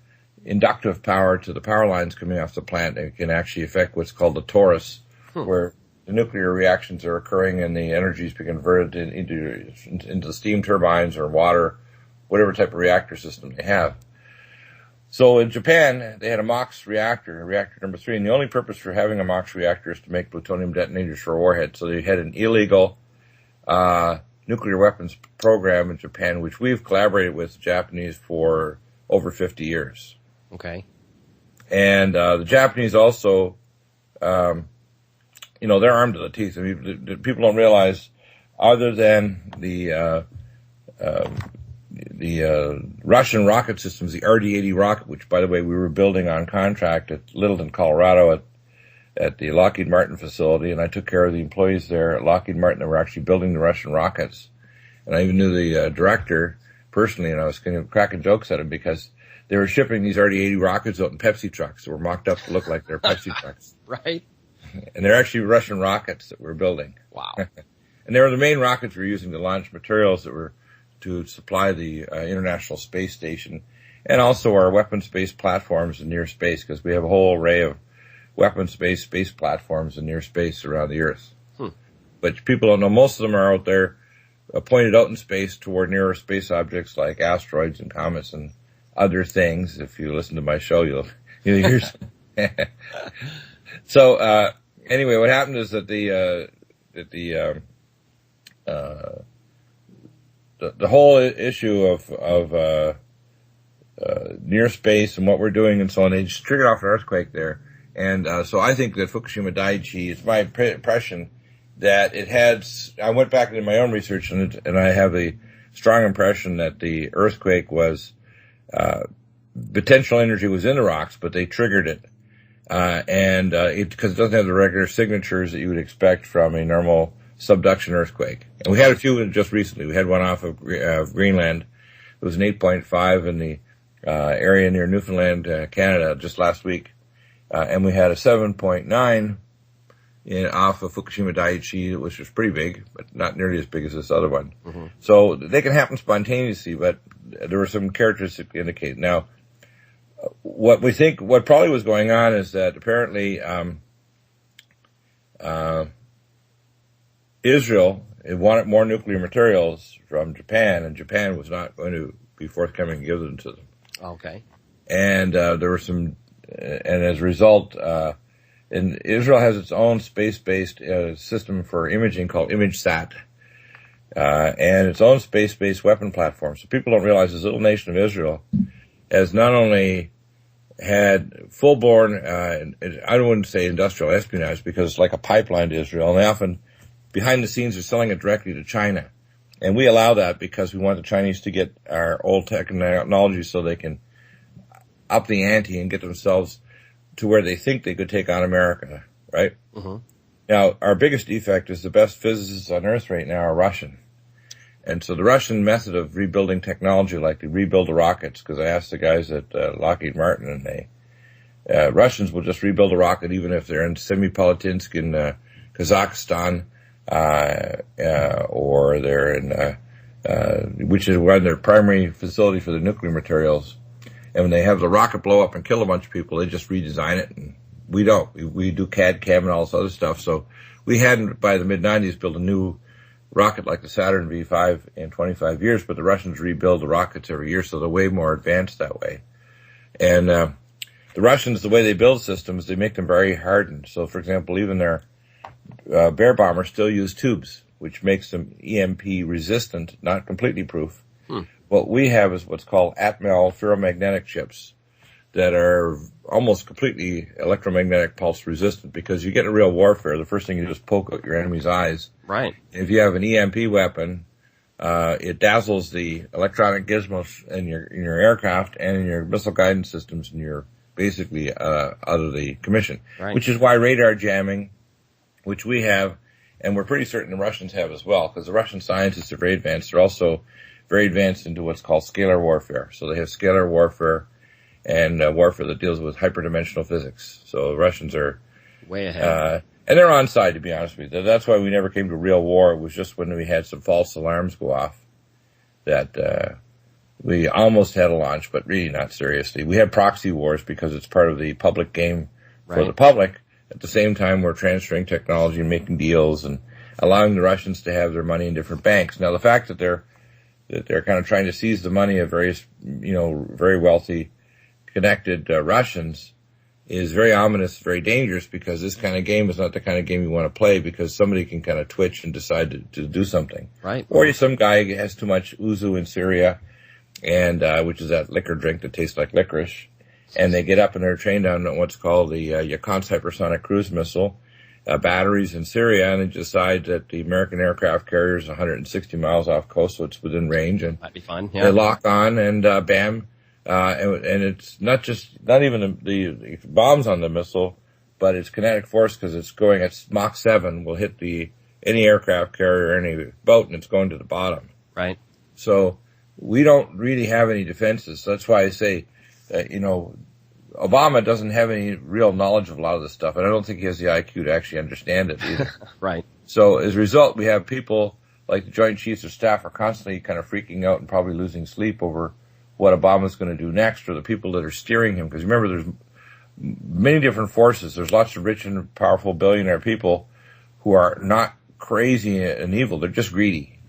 inductive power to the power lines coming off the plant, and it can actually affect what's called the torus, where the nuclear reactions are occurring and the energy is being converted into steam turbines or water, whatever type of reactor system they have. So in Japan, they had a MOX reactor, reactor number 3, and the only purpose for having a MOX reactor is to make plutonium detonators for warheads. So they had an illegal nuclear weapons program in Japan, which we've collaborated with the Japanese for over 50 years. Okay. And the Japanese also, they're armed to the teeth. I mean, the people don't realize, other than the Russian rocket systems, the RD-80 rocket, which, by the way, we were building on contract at Littleton, Colorado, at the Lockheed Martin facility, and I took care of the employees there at Lockheed Martin that were actually building the Russian rockets. And I even knew the director personally, and I was kind of cracking jokes at him because they were shipping these RD-80 rockets out in Pepsi trucks that were mocked up to look like they're Pepsi trucks. Right. And they're actually Russian rockets that we're building. Wow. And they were the main rockets we were using to launch materials that were to supply the International Space Station, and also our weapons-based platforms in near space, because we have a whole array of weapons-based space platforms in near space around the Earth. But people don't know, most of them are out there pointed out in space toward nearer space objects like asteroids and comets and other things. If you listen to my show, you'll hear some. So, Anyway, what happened is that the whole issue of near space and what we're doing and so on, it just triggered off an earthquake there. And so I think that Fukushima Daiichi, it's my impression that it had, I went back into my own research and I have a strong impression that the earthquake was, potential energy was in the rocks, but they triggered it. Because it doesn't have the regular signatures that you would expect from a normal subduction earthquake. And we had a few just recently. We had one off of Greenland. It was an 8.5 in the area near Newfoundland, Canada, just last week. And we had a 7.9 off of Fukushima Daiichi, which was pretty big, but not nearly as big as this other one. Mm-hmm. So they can happen spontaneously, but there were some characteristics that indicate. Now, what probably was going on is that apparently Israel wanted more nuclear materials from Japan, and Japan was not going to be forthcoming to give them to them. Okay. And there were some, and as a result, and Israel has its own space-based system for imaging called ImageSat, and its own space-based weapon platform. So people don't realize this little nation of Israel has not only had full-blown, I wouldn't say industrial espionage because it's like a pipeline to Israel, and they often, behind the scenes, are selling it directly to China. And we allow that because we want the Chinese to get our old technology so they can up the ante and get themselves to where they think they could take on America, right? Mm-hmm. Now, our biggest defect is the best physicists on Earth right now are Russian. And so the Russian method of rebuilding technology, like they rebuild the rockets, because I asked the guys at Lockheed Martin, and they Russians will just rebuild a rocket even if they're in Semipalatinsk in Kazakhstan, or they're in, which is one their primary facility for the nuclear materials. And when they have the rocket blow up and kill a bunch of people, they just redesign it. And we don't. We do CAD, CAM, and all this other stuff. So we hadn't, by the mid-90s, built a new rocket like the Saturn V5 in 25 years, but the Russians rebuild the rockets every year, so they're way more advanced that way. And the Russians, the way they build systems, they make them very hardened. So, for example, even their Bear bombers still use tubes, which makes them EMP resistant, not completely proof. What we have is what's called Atmel ferromagnetic chips that are almost completely electromagnetic pulse resistant, because you get in real warfare, the first thing you do is poke out your enemy's eyes. Right. If you have an EMP weapon, it dazzles the electronic gizmos in your aircraft and in your missile guidance systems, and you're basically out of the commission. Right. Which is why radar jamming, which we have, and we're pretty certain the Russians have as well, because the Russian scientists are very advanced. They're also very advanced into what's called scalar warfare. So they have scalar warfare and warfare that deals with hyperdimensional physics. So the Russians are way ahead. And they're on side, to be honest with you. That's why we never came to real war. It was just when we had some false alarms go off that we almost had a launch, but really not seriously. We had proxy wars because it's part of the public game for the public. At the same time, we're transferring technology and making deals and allowing the Russians to have their money in different banks. Now, the fact that they're kind of trying to seize the money of various, very wealthy, connected Russians is very ominous, very dangerous, because this kind of game is not the kind of game you want to play, because somebody can kind of twitch and decide to do something. Right. Or some guy has too much ouzo in Syria, and which is that liquor drink that tastes like licorice, and they get up and they're trained on what's called the Yakontz hypersonic cruise missile batteries in Syria, and they decide that the American aircraft carrier is 160 miles off coast, so it's within range, and that'd be fun. Yeah. They lock on, and bam, and it's not even the bombs on the missile, but it's kinetic force, because it's going at Mach 7 will hit any aircraft carrier or any boat, and it's going to the bottom. Right. So we don't really have any defenses. That's why I say, Obama doesn't have any real knowledge of a lot of this stuff, and I don't think he has the IQ to actually understand it either. Right. So as a result, we have people like the Joint Chiefs of Staff are constantly kind of freaking out and probably losing sleep over what Obama's going to do next, or the people that are steering him. Because remember, there's many different forces. There's lots of rich and powerful billionaire people who are not crazy and evil. They're just greedy.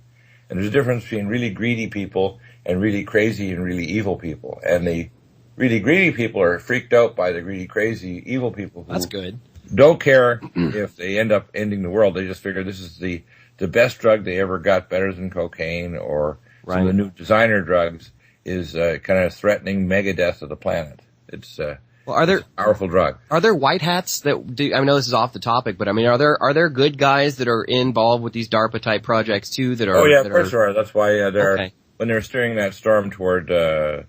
And there's a difference between really greedy people and really crazy and really evil people. And the really greedy people are freaked out by the greedy, crazy, evil people. That's good. don't care if they end up ending the world. They just figure this is the best drug they ever got, better than cocaine or some of the new designer drugs, is kind of threatening mega death of the planet. It's it's a powerful drug. Are there white hats that do? I know this is off the topic, but I mean, are there good guys that are involved with these DARPA type projects too? That are? Oh yeah, of course there are. That's why when they were steering that storm toward the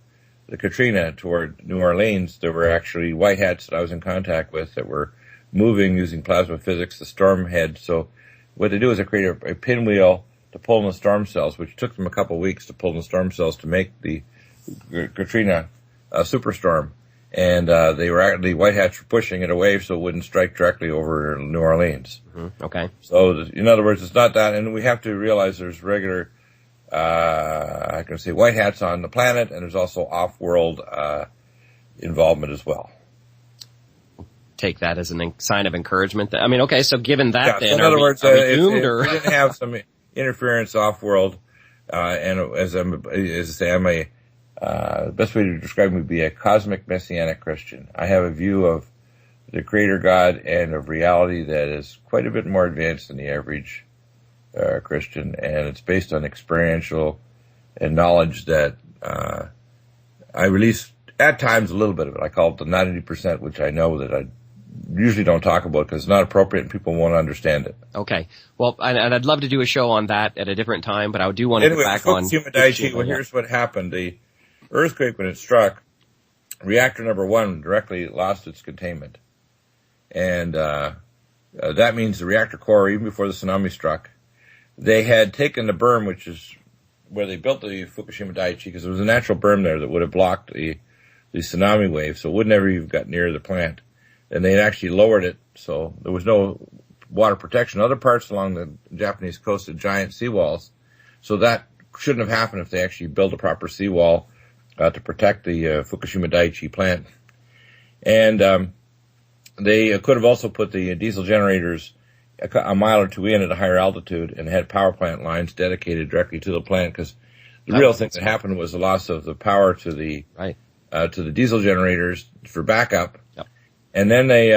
Katrina toward New Orleans, there were actually white hats that I was in contact with that were moving using plasma physics, the storm head. So what they do is they create a pinwheel to pull in the storm cells, which took them a couple of weeks to pull in the storm cells to make the Katrina superstorm. And the white hats were pushing it away so it wouldn't strike directly over New Orleans. Mm-hmm. Okay. So in other words, it's not that, and we have to realize there's regular, I can say white hats on the planet, and there's also off-world involvement as well. Take that as a sign of encouragement. I mean, okay, so given that, then, so in other words, are we if doomed, we didn't have some interference off-world, and as I say, I'm the best way to describe me would be a cosmic messianic Christian. I have a view of the Creator God and of reality that is quite a bit more advanced than the average Christian, and it's based on experiential and knowledge that I release at times a little bit of it. I call it the 90%, which I know that I usually don't talk about because it's not appropriate and people won't understand it. Okay. Well, and I'd love to do a show on that at a different time, but I do want to get back on Fukushima Daiichi. Well, here's what happened. The earthquake, when it struck, reactor number 1 directly lost its containment. And that means the reactor core, even before the tsunami struck, they had taken the berm, which is where they built the Fukushima Daiichi, because there was a natural berm there that would have blocked the tsunami wave, so it would never even got near the plant. And they had actually lowered it, so there was no water protection. Other parts along the Japanese coast had giant seawalls, so that shouldn't have happened if they actually built a proper seawall to protect the Fukushima Daiichi plant. And they could have also put the diesel generators a mile or two in at a higher altitude and had power plant lines dedicated directly to the plant, because the real thing that happened was the loss of the power to the diesel generators for backup. Yep. And then they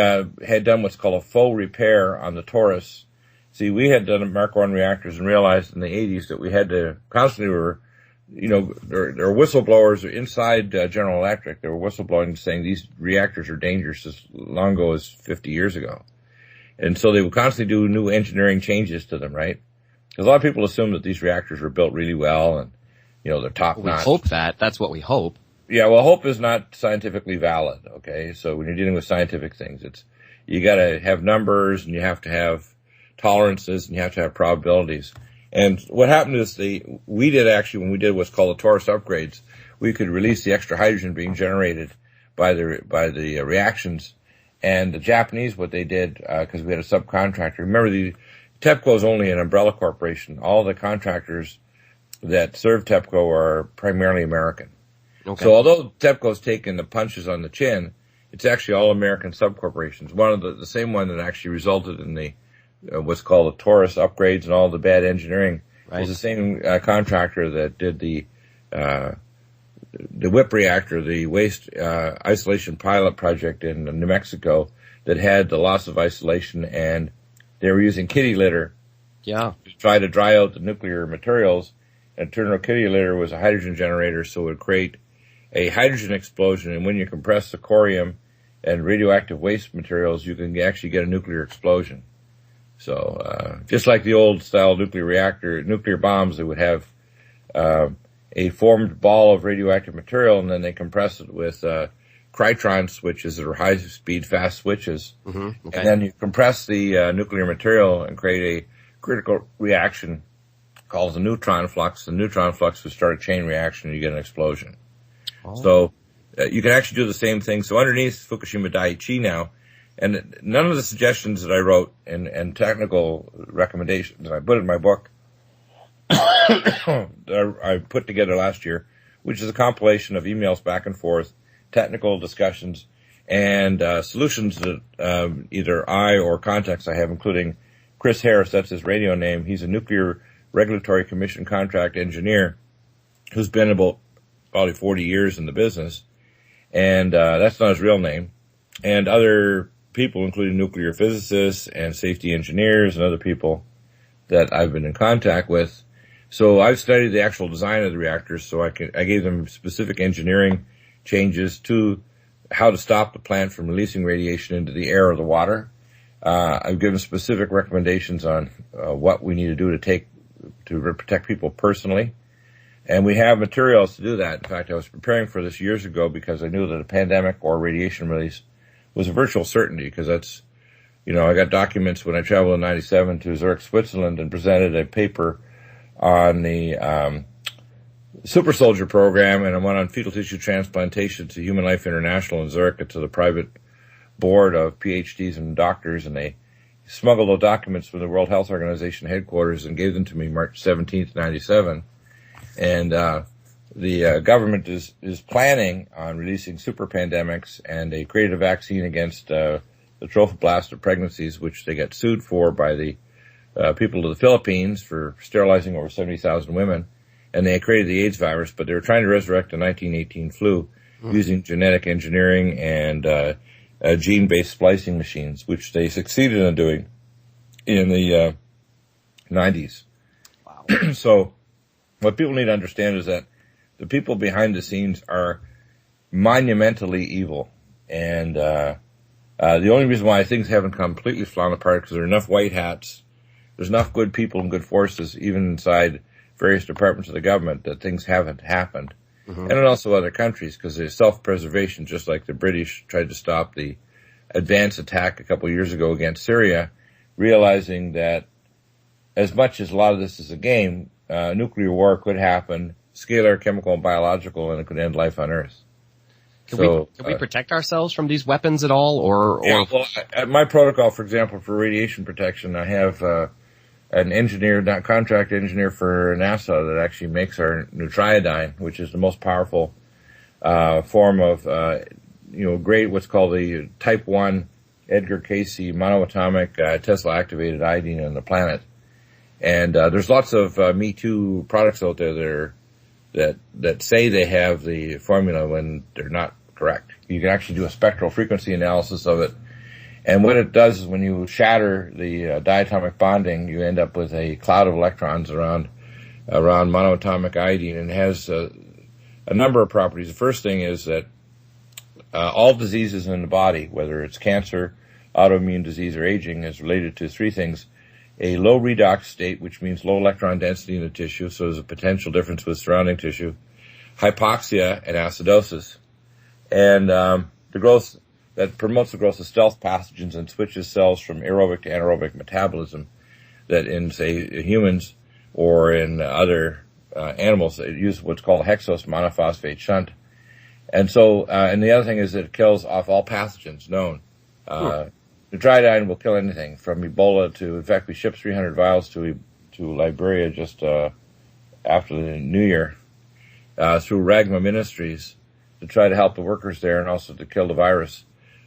had done what's called a faux repair on the Taurus. See, we had done Mark I reactors and realized in the 80s that we had to constantly there were whistleblowers inside General Electric. They were whistleblowing saying these reactors are dangerous as long ago as 50 years ago. And so they would constantly do new engineering changes to them, right? Because a lot of people assume that these reactors were built really well and, they're top-notch. We hope that. That's what we hope. Yeah, well, hope is not scientifically valid, okay? So when you're dealing with scientific things, you gotta have numbers and you have to have tolerances and you have to have probabilities. And what happened is we did actually, when we did what's called the Taurus upgrades, we could release the extra hydrogen being generated by the reactions. And the Japanese, what they did, because we had a subcontractor, remember TEPCO is only an umbrella corporation. All the contractors that serve TEPCO are primarily American. Okay. So although TEPCO's taken the punches on the chin, it's actually all American subcorporations. One of the same one that actually resulted in the what's called the Taurus upgrades and all the bad engineering was the same contractor that did the WIP reactor, the waste isolation pilot project in New Mexico that had the loss of isolation, and they were using kitty litter to try to dry out the nuclear materials. And turns out kitty litter was a hydrogen generator, so it would create a hydrogen explosion, and when you compress the corium and radioactive waste materials, you can actually get a nuclear explosion. So just like the old style nuclear bombs, they would have a formed ball of radioactive material, and then they compress it with Krytron switches that are high-speed, fast switches. Mm-hmm. Okay. And then you compress the nuclear material and create a critical reaction called the neutron flux. The neutron flux would start a chain reaction and you get an explosion. Oh. So you can actually do the same thing. So underneath Fukushima Daiichi now, and none of the suggestions that I wrote and technical recommendations that I put in my book that I put together last year, which is a compilation of emails back and forth, technical discussions, and solutions that either I or contacts I have, including Chris Harris, that's his radio name. He's a Nuclear Regulatory Commission contract engineer who's been about probably 40 years in the business, and that's not his real name, and other people, including nuclear physicists and safety engineers and other people that I've been in contact with. So I've studied the actual design of the reactors, so I gave them specific engineering changes to how to stop the plant from releasing radiation into the air or the water. I've given specific recommendations on what we need to do to protect people personally. And we have materials to do that. In fact, I was preparing for this years ago because I knew that a pandemic or radiation release was a virtual certainty, because that's, I got documents when I traveled in 97 to Zurich, Switzerland, and presented a paper on the super soldier program, and I went on fetal tissue transplantation to Human Life International in Zurich, to the private board of PhDs and doctors, and they smuggled the documents from the World Health Organization headquarters and gave them to me March 17th, 97. And the government is planning on releasing super pandemics, and they created a vaccine against the trophoblast of pregnancies, which they get sued for by the people of the Philippines for sterilizing over 70,000 women. And they created the AIDS virus, but they were trying to resurrect the 1918 flu using genetic engineering and gene-based splicing machines, which they succeeded in doing in the 90s. Wow. So what people need to understand is that the people behind the scenes are monumentally evil. And the only reason why things haven't completely fallen apart is because there are enough white hats, there's enough good people and good forces, even inside various departments of the government, that things haven't happened. And in also other countries, because there's self-preservation, just like the British tried to stop the advance attack a couple of years ago against Syria, realizing that as much as a lot of this is a game, nuclear war could happen, scalar, chemical, and biological, and it could end life on Earth. Can we protect ourselves from these weapons at all, or? Yeah, well, at my protocol, for example, for radiation protection, I have an engineer, not contract engineer for NASA, that actually makes our nutriodine, which is the most powerful form of, what's called the type 1 Edgar Cayce monoatomic Tesla-activated iodine on the planet. And there's lots of Me Too products out there that say they have the formula when they're not correct. You can actually do a spectral frequency analysis of it. And what it does is when you shatter the diatomic bonding, you end up with a cloud of electrons around monoatomic iodine, and it has a number of properties. The first thing is that all diseases in the body, whether it's cancer, autoimmune disease, or aging, is related to three things: a low redox state, which means low electron density in the tissue, so there's a potential difference with surrounding tissue; hypoxia; and acidosis. And the growth that promotes the growth of stealth pathogens and switches cells from aerobic to anaerobic metabolism, that in, say, humans or in other animals, they use what's called a hexose monophosphate shunt. And so, and the other thing is that it kills off all pathogens known. Nutriodine will kill anything from Ebola to, in fact, we shipped 300 vials to Liberia just after the New Year through Ragma Ministries to try to help the workers there and also to kill the virus.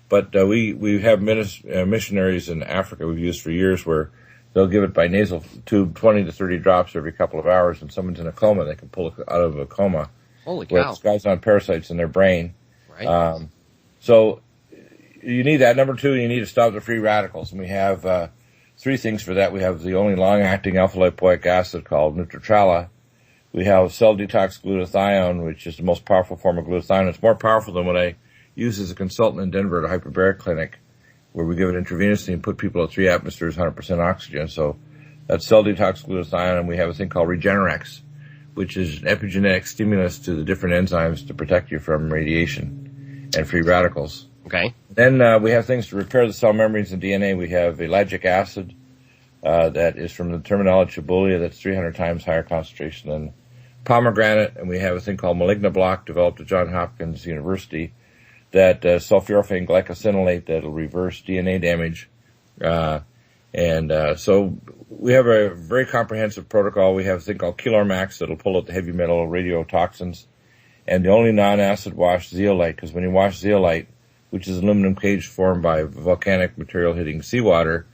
But we have missionaries in Africa we've used for years where they'll give it by nasal tube, 20 to 30 drops every couple of hours, and someone's in a coma, they can pull it out of a coma. Holy cow. Where it's got on parasites in their brain. Right. So you need that. Number two, you need to stop the free radicals. And we have three things for that. We have the only long-acting alpha-lipoic acid called Nutritrala. We have cell detox glutathione, which is the most powerful form of glutathione. It's more powerful than what I use as a consultant in Denver at a hyperbaric clinic, where we give it intravenously and put people at 3 atmospheres, 100% oxygen. So that's cell detox glutathione. And we have a thing called Regenerex, which is an epigenetic stimulus to the different enzymes to protect you from radiation and free radicals. Okay. Then we have things to repair the cell membranes and DNA. We have ellagic acid that is from the terminella tubulia, that's 300 times higher concentration than pomegranate. And we have a thing called Malignoblock, developed at Johns Hopkins University, that sulforaphane glycosinolate that'll reverse DNA damage. So we have a very comprehensive protocol. We have a thing called Kilormax that'll pull out the heavy metal radiotoxins, and the only non-acid wash zeolite, because when you wash zeolite, which is aluminum cage formed by volcanic material hitting seawater,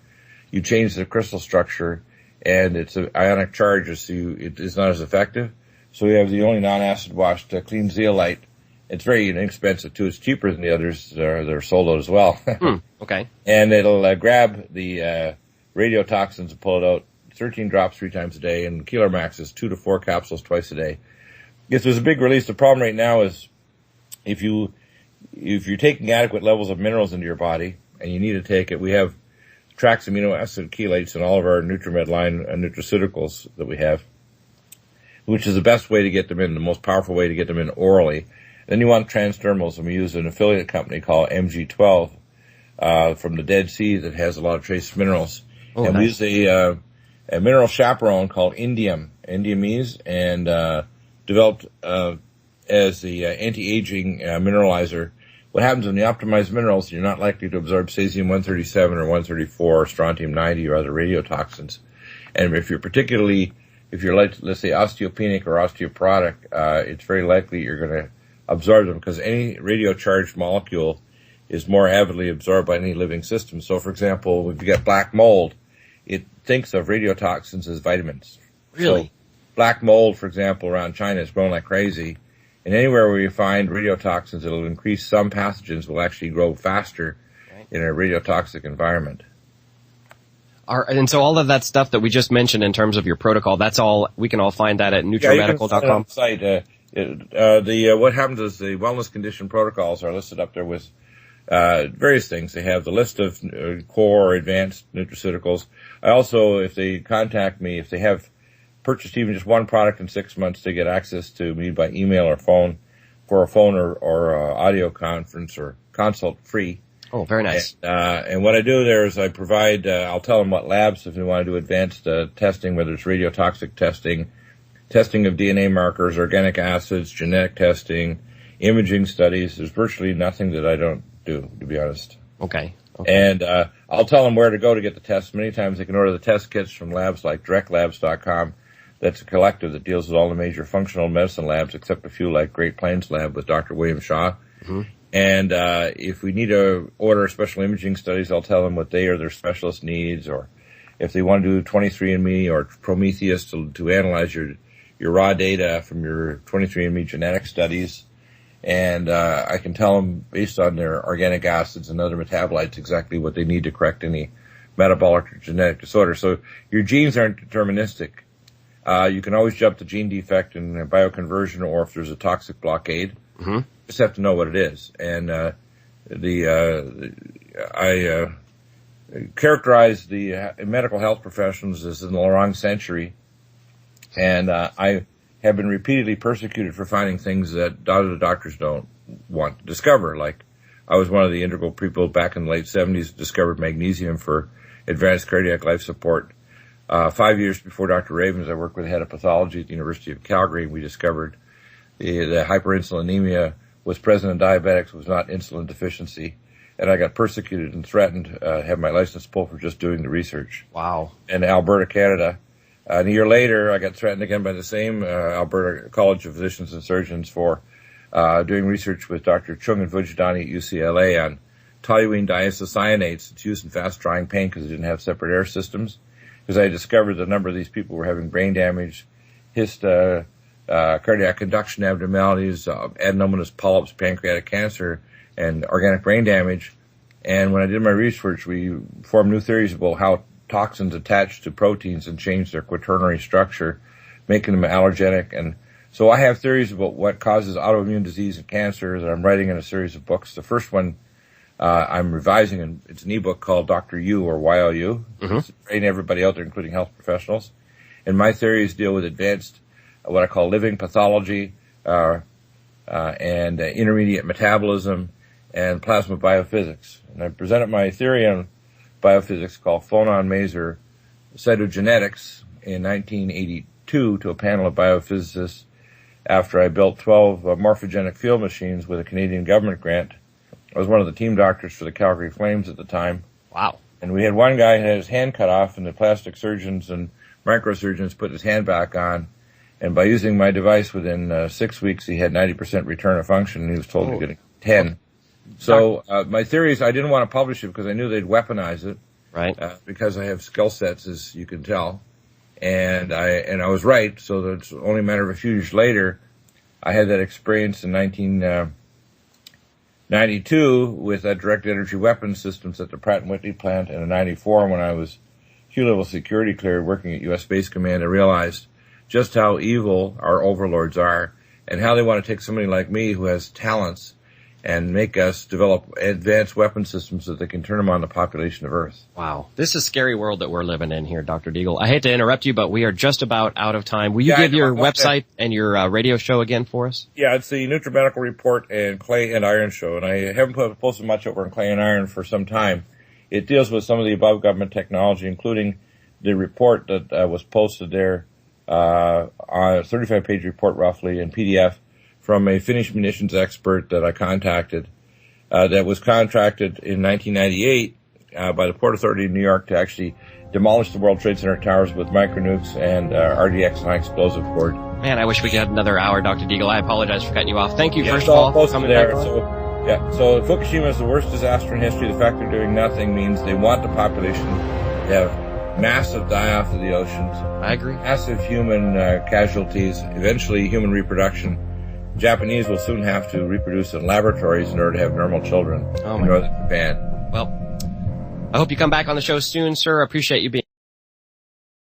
you change the crystal structure, and its ionic charge, so it is not as effective. So we have the only non-acid wash to clean zeolite It's very inexpensive too. It's cheaper than the others that are sold out as well. Okay. And it'll grab the radiotoxins and pull it out 13 drops 3 times a day, and Keeler Max is 2 to 4 capsules twice a day. Yes, there's a big release. The problem right now is if you're taking adequate levels of minerals into your body, and you need to take it, we have Trax amino acid chelates in all of our NutriMed line nutraceuticals that we have, which is the best way to get them in, the most powerful way to get them in orally. Then you want transdermals, and we use an affiliate company called MG12 from the Dead Sea that has a lot of trace minerals. Oh, and nice. we use a mineral chaperone called indiumese, and developed as the anti-aging mineralizer. What happens when you optimize minerals, you're not likely to absorb cesium-137 or 134 or strontium-90 or other radiotoxins. And if you're like, let's say, osteopenic or osteoporotic, it's very likely you're going to absorb them, because any radiocharged molecule is more avidly absorbed by any living system. So, for example, if you get black mold, it thinks of radiotoxins as vitamins. Really? So, black mold, for example, around China is growing like crazy. And anywhere where you find radiotoxins, it'll increase some pathogens will actually grow faster in a radiotoxic environment. And so all of that stuff that we just mentioned in terms of your protocol, that's all, we can all find that at NutriMedical.com? What happens is the wellness condition protocols are listed up there with various things. They have the list of core advanced nutraceuticals. I also, if they contact me, if they have purchased even just one product in 6 months, they get access to me by email or phone for a phone or audio conference or consult free. Oh, very nice. And what I do there is I provide, I'll tell them what labs, if they want to do advanced testing, whether it's radiotoxic testing, testing of DNA markers, organic acids, genetic testing, imaging studies. There's virtually nothing that I don't do, to be honest. Okay. And I'll tell them where to go to get the tests. Many times they can order the test kits from labs like directlabs.com. That's a collective that deals with all the major functional medicine labs, except a few like Great Plains Lab with Dr. William Shaw. Mm-hmm. And if we need to order special imaging studies, I'll tell them what they or their specialist needs, or if they want to do 23andMe or Prometheus to analyze your raw data from your 23andMe genetic studies. And I can tell them, based on their organic acids and other metabolites, exactly what they need to correct any metabolic or genetic disorder. So your genes aren't deterministic. You can always jump the gene defect in a bioconversion, or if there's a toxic blockade. Mm-hmm. Just have to know what it is. And I characterize the medical health professionals as in the wrong century, and I have been repeatedly persecuted for finding things that other doctors don't want to discover. Like, I was one of the integral people back in the late 70s that discovered magnesium for advanced cardiac life support. 5 years before Dr. Ravens, I worked with the head of pathology at the University of Calgary, and we discovered the hyperinsulinemia was present in diabetics, was not insulin deficiency. And I got persecuted and threatened, had my license pulled for just doing the research. Wow. In Alberta, Canada. And a year later, I got threatened again by the same Alberta College of Physicians and Surgeons for doing research with Dr. Chung and Vujidani at UCLA on toluene diisocyanates. It's used in fast-drying paint because they didn't have separate air systems. Because I discovered that a number of these people were having brain damage, cardiac conduction abnormalities, adenomatous polyps, pancreatic cancer, and organic brain damage. And when I did my research, we formed new theories about how toxins attach to proteins and change their quaternary structure, making them allergenic. And so I have theories about what causes autoimmune disease and cancer that I'm writing in a series of books. The first one I'm revising, and it's an ebook called Dr. U, or YLU. Mm-hmm. It's training everybody out there, including health professionals. And my theories deal with advanced, what I call living pathology, and intermediate metabolism and plasma biophysics. And I presented my theory on biophysics called phonon-maser cytogenetics in 1982 to a panel of biophysicists after I built 12 morphogenic field machines with a Canadian government grant. I was one of the team doctors for the Calgary Flames at the time. Wow. And we had one guy who had his hand cut off, and the plastic surgeons and microsurgeons put his hand back on. And by using my device within 6 weeks, he had 90% return of function, and he was told to get 10. So my theory is I didn't want to publish it because I knew they'd weaponize it. Right. Because I have skill sets, as you can tell. And I was right, so that it's only a matter of a few years later. I had that experience in 92 with direct energy weapons systems at the Pratt & Whitney plant, and in 94 when I was Q-level security cleared working at U.S. Space Command, I realized just how evil our overlords are and how they want to take somebody like me who has talents and make us develop advanced weapon systems so that they can turn them on the population of Earth. Wow. This is a scary world that we're living in here, Dr. Deagle. I hate to interrupt you, but we are just about out of time. Will you give your website and your radio show again for us? Yeah, it's the NutriMedical Report and Clay and Iron Show, and I haven't posted much over on Clay and Iron for some time. It deals with some of the above government technology, including the report that was posted there, on a 35-page report roughly in PDF, from a Finnish munitions expert that I contacted, that was contracted in 1998 by the Port Authority of New York to actually demolish the World Trade Center towers with micronukes and RDX high explosive cord. Man, I wish we could have another hour, Dr. Deagle. I apologize for cutting you off. Thank you, first of all, for coming there. So Fukushima is the worst disaster in history. The fact they're doing nothing means they want the population to have massive die-off of the oceans. I agree. Massive human casualties, eventually human reproduction. Japanese will soon have to reproduce in laboratories in order to have normal children in northern Japan. Well, I hope you come back on the show soon, sir. I appreciate you being